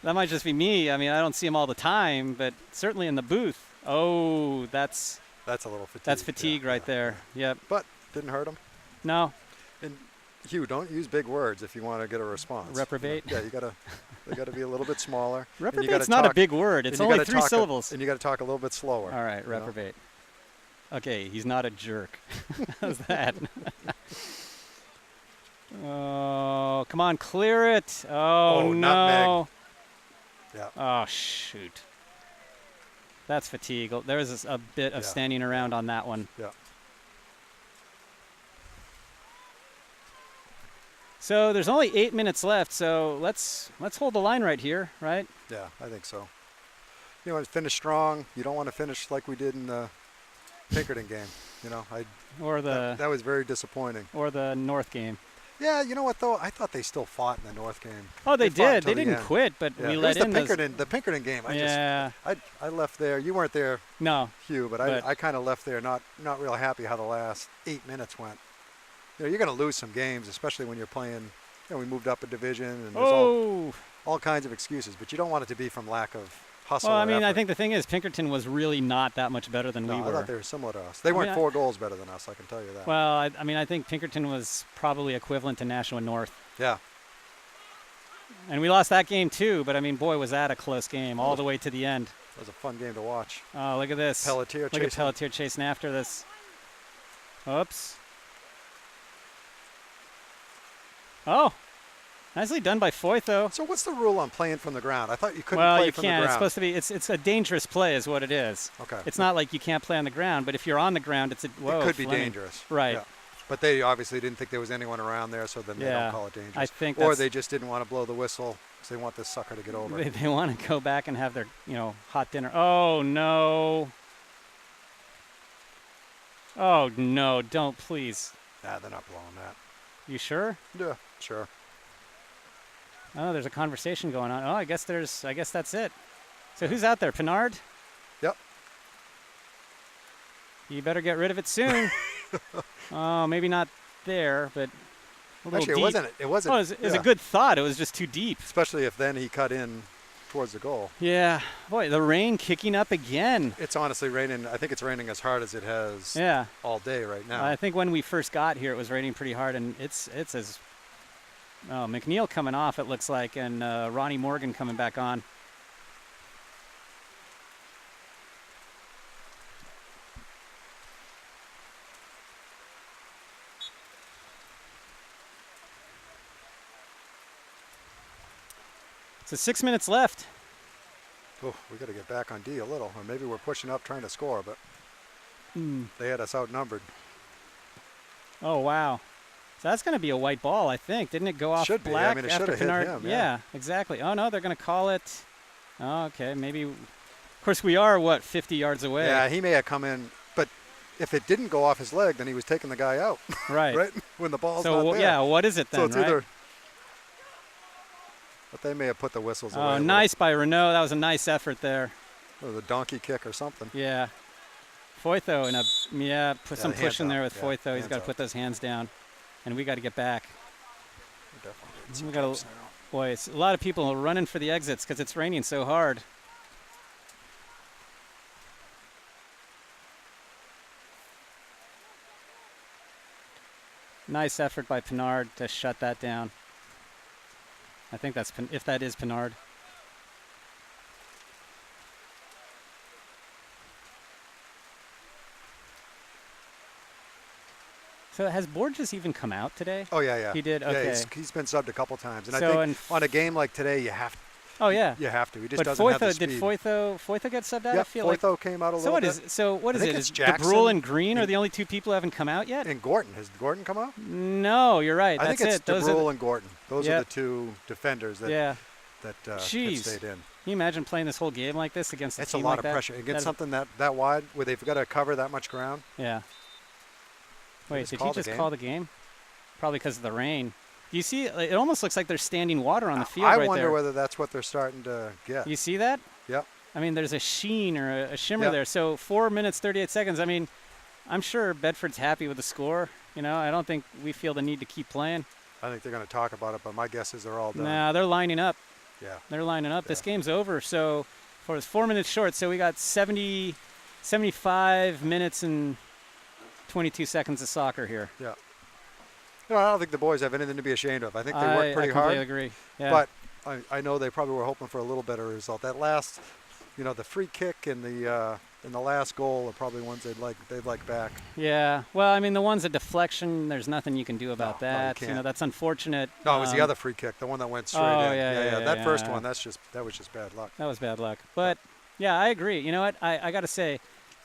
that might just be me. I mean, I don't see him all the time, but certainly in the booth. Oh, that's a little fatigue. That's fatigue right there. Yep. But didn't hurt him. No. And Hugh, don't use big words if you want to get a response. Reprobate. Yeah, they got to be a little bit smaller. Reprobate's not a big word. It's only 3 syllables. And you got to talk a little bit slower. All right, reprobate. Okay, he's not a jerk. How's that? Oh, come on, clear it. Oh, no. Nutmeg. Yeah. Oh, shoot. That's fatigue. There's a bit of standing around on that one. Yeah. So there's only 8 minutes left, so let's hold the line right here, right? Yeah, I think so. You want to finish strong. You don't want to finish like we did in the Pinkerton game. That was very disappointing. Or the North game. Yeah, you know what though? I thought they still fought in the North game. Oh, they did. They didn't quit, but we let in the Pinkerton game. I left there. You weren't there. No, Hugh, but I kind of left there not real happy how the last 8 minutes went. You're going to lose some games, especially when you're playing. We moved up a division, and there's all kinds of excuses. But you don't want it to be from lack of hustle. Well, I mean, effort. I think the thing is, Pinkerton was really not that much better than we were. I thought they were similar to us. They weren't 4 goals better than us, I can tell you that. Well, I think Pinkerton was probably equivalent to Nashua North. Yeah. And we lost that game too, but I mean, boy, was that a close game all the way to the end. It was a fun game to watch. Oh, look at this. Look at Pelletier chasing after this. Oops. Oh, nicely done by Foytho. So what's the rule on playing from the ground? I thought you couldn't play from the ground. Well, you can. It's supposed to be. It's a dangerous play, is what it is. Okay. It's not like you can't play on the ground, but if you're on the ground, it could be dangerous. Right. Yeah. But they obviously didn't think there was anyone around there, so then they don't call it dangerous. I think or they just didn't want to blow the whistle because they want this sucker to get over. They want to go back and have their hot dinner. Oh no. Oh, no, don't, please. Nah, they're not blowing that. You sure? Yeah, sure. Oh, there's a conversation going on. Oh, I guess that's it. So who's out there? Pinard? Yep. You better get rid of it soon. Oh, maybe not there, but a little Actually, deep. it wasn't. Oh, it was a good thought. It was just too deep. Especially if then he cut in towards the goal. Yeah. Boy, the rain kicking up again. It's honestly raining. I think it's raining as hard as it has all day right now. I think when we first got here, it was raining pretty hard, and it's as McNeil coming off, it looks like, and Ronnie Morgan coming back on. So 6 minutes left. Oh, we got to get back on D a little, or maybe we're pushing up trying to score, but they had us outnumbered. Oh wow! So that's going to be a white ball, I think. Didn't it go off should black? I mean, it after should have Pinard? hit him. Yeah, exactly. Oh no, they're going to call it. Oh, okay, maybe. Of course, we are 50 yards away. Yeah, he may have come in, but if it didn't go off his leg, then he was taking the guy out. Right. Right when the ball's so not there. yeah, what is it then? So it's right? either. But they may have put the whistles away. Oh, nice by Renault. That was a nice effort there. Or the donkey kick or something. Yeah. Foytho put some push in there with Foytho. He's got to put those hands down, and we got to get back. We got boy, it's a lot of people running for the exits because it's raining so hard. Nice effort by Pinard to shut that down. I think that's if that is Pinard. So has Borges even come out today? Oh yeah. He did. Okay. Yeah, he's been subbed a couple times, and So I think on a game like today, you have. Oh yeah. You have to. He just But doesn't have the Foytho, speed. did Foytho get subbed out? Yeah, I feel Foytho came out a little bit. So what is I it? think it's Is Jackson DeBrule and Green are the only two people who haven't come out yet? And Gordon. Has Gordon come out? No, you're right. I That's think it's it. Those DeBrule and Gordon. Those are Yep. the two defenders that have Jeez. stayed in. Can you imagine playing this whole game like this against a It's a team lot like of that? pressure against something that wide, where they've got to cover that much ground. Yeah. Wait, did he call the just game? call the game? Probably because of the rain. Do you see? It almost looks like there's standing water on the field I right wonder there. whether that's what they're starting to get. You see that? Yep. I mean, there's a sheen or a shimmer Yep. there. So 4 minutes, 38 seconds. I mean, I'm sure Bedford's happy with the score. You know, I don't think we feel the need to keep playing. I think they're going to talk about it, but my guess is they're all done. Nah, they're lining up. Yeah. They're lining up. Yeah. This game's over. So for 4 minutes short. So we got 75 minutes and 22 seconds of soccer here. Yeah. No, I don't think the boys have anything to be ashamed of. I think they work pretty hard. I completely agree. Yeah. But I know they probably were hoping for a little better result. That last, the free kick and the last goal are probably ones they'd like back. Yeah. Well, I mean, the one's a deflection. There's nothing you can do about that. No, you can't. That's unfortunate. No, it was the other free kick, the one that went straight in. Yeah. That first one, that was just bad luck. That was bad luck. But yeah, I agree. You know what? I got to say,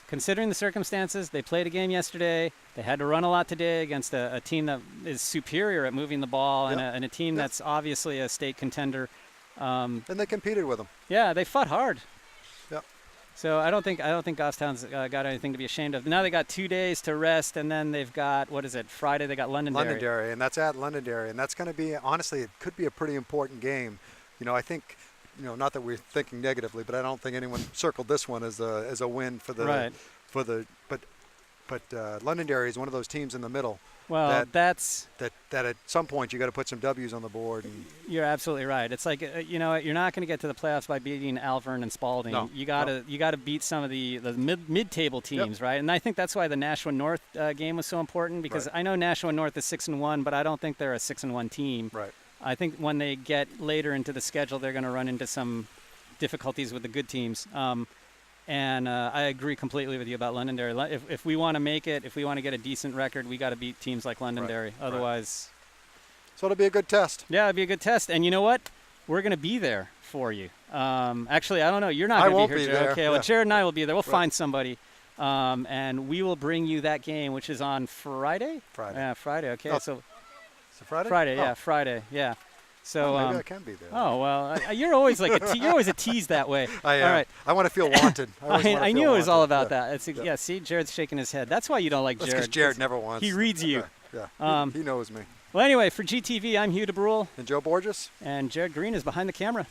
considering the circumstances, they played a game yesterday. They had to run a lot today against a team that is superior at moving the ball and a team that's obviously a state contender. And they competed with them. Yeah, they fought hard. Yep. So I don't think Goffstown's got anything to be ashamed of. Now they got 2 days to rest, and then they've got, what is it, Friday they got Londonderry. Londonderry, and that's at Londonderry, and that's going to be, honestly, it could be a pretty important game. I think, not that we're thinking negatively, but I don't think anyone circled this one as a win for the right. But Londonderry is one of those teams in the middle. Well, that at some point you got to put some W's on the board. And you're absolutely right. It's like you're not going to get to the playoffs by beating Alvern and Spalding. No, you gotta beat some of the mid-table teams, right? And I think that's why the Nashua North game was so important, because I know Nashua North is 6-1, but I don't think they're a 6-1 team. Right. I think when they get later into the schedule, they're going to run into some difficulties with the good teams. And I agree completely with you about Londonderry. If we want to make it, if we want to get a decent record, we got to beat teams like Londonderry. Right. Otherwise, so it'll be a good test. Yeah, it'll be a good test. And you know what? We're going to be there for you. Actually, I don't know. You're not going to be here, Joe. There. Okay, well, Jared and I will be there. We'll find somebody, and we will bring you that game, which is on Friday. Friday. Yeah, Friday. Okay, so so it's a Friday. Friday, yeah, Friday, yeah. So maybe I can be there. Oh well, you're always like you're always a tease that way. I am. All right. I want to feel wanted. I knew it was all about that. Yeah. See, Jared's shaking his head. That's why you don't like Jared. Because Jared never wants. He reads you. Yeah. He knows me. Well, anyway, for GTV, I'm Hugh DeBrule. And Joe Borges. And Jared Green is behind the camera.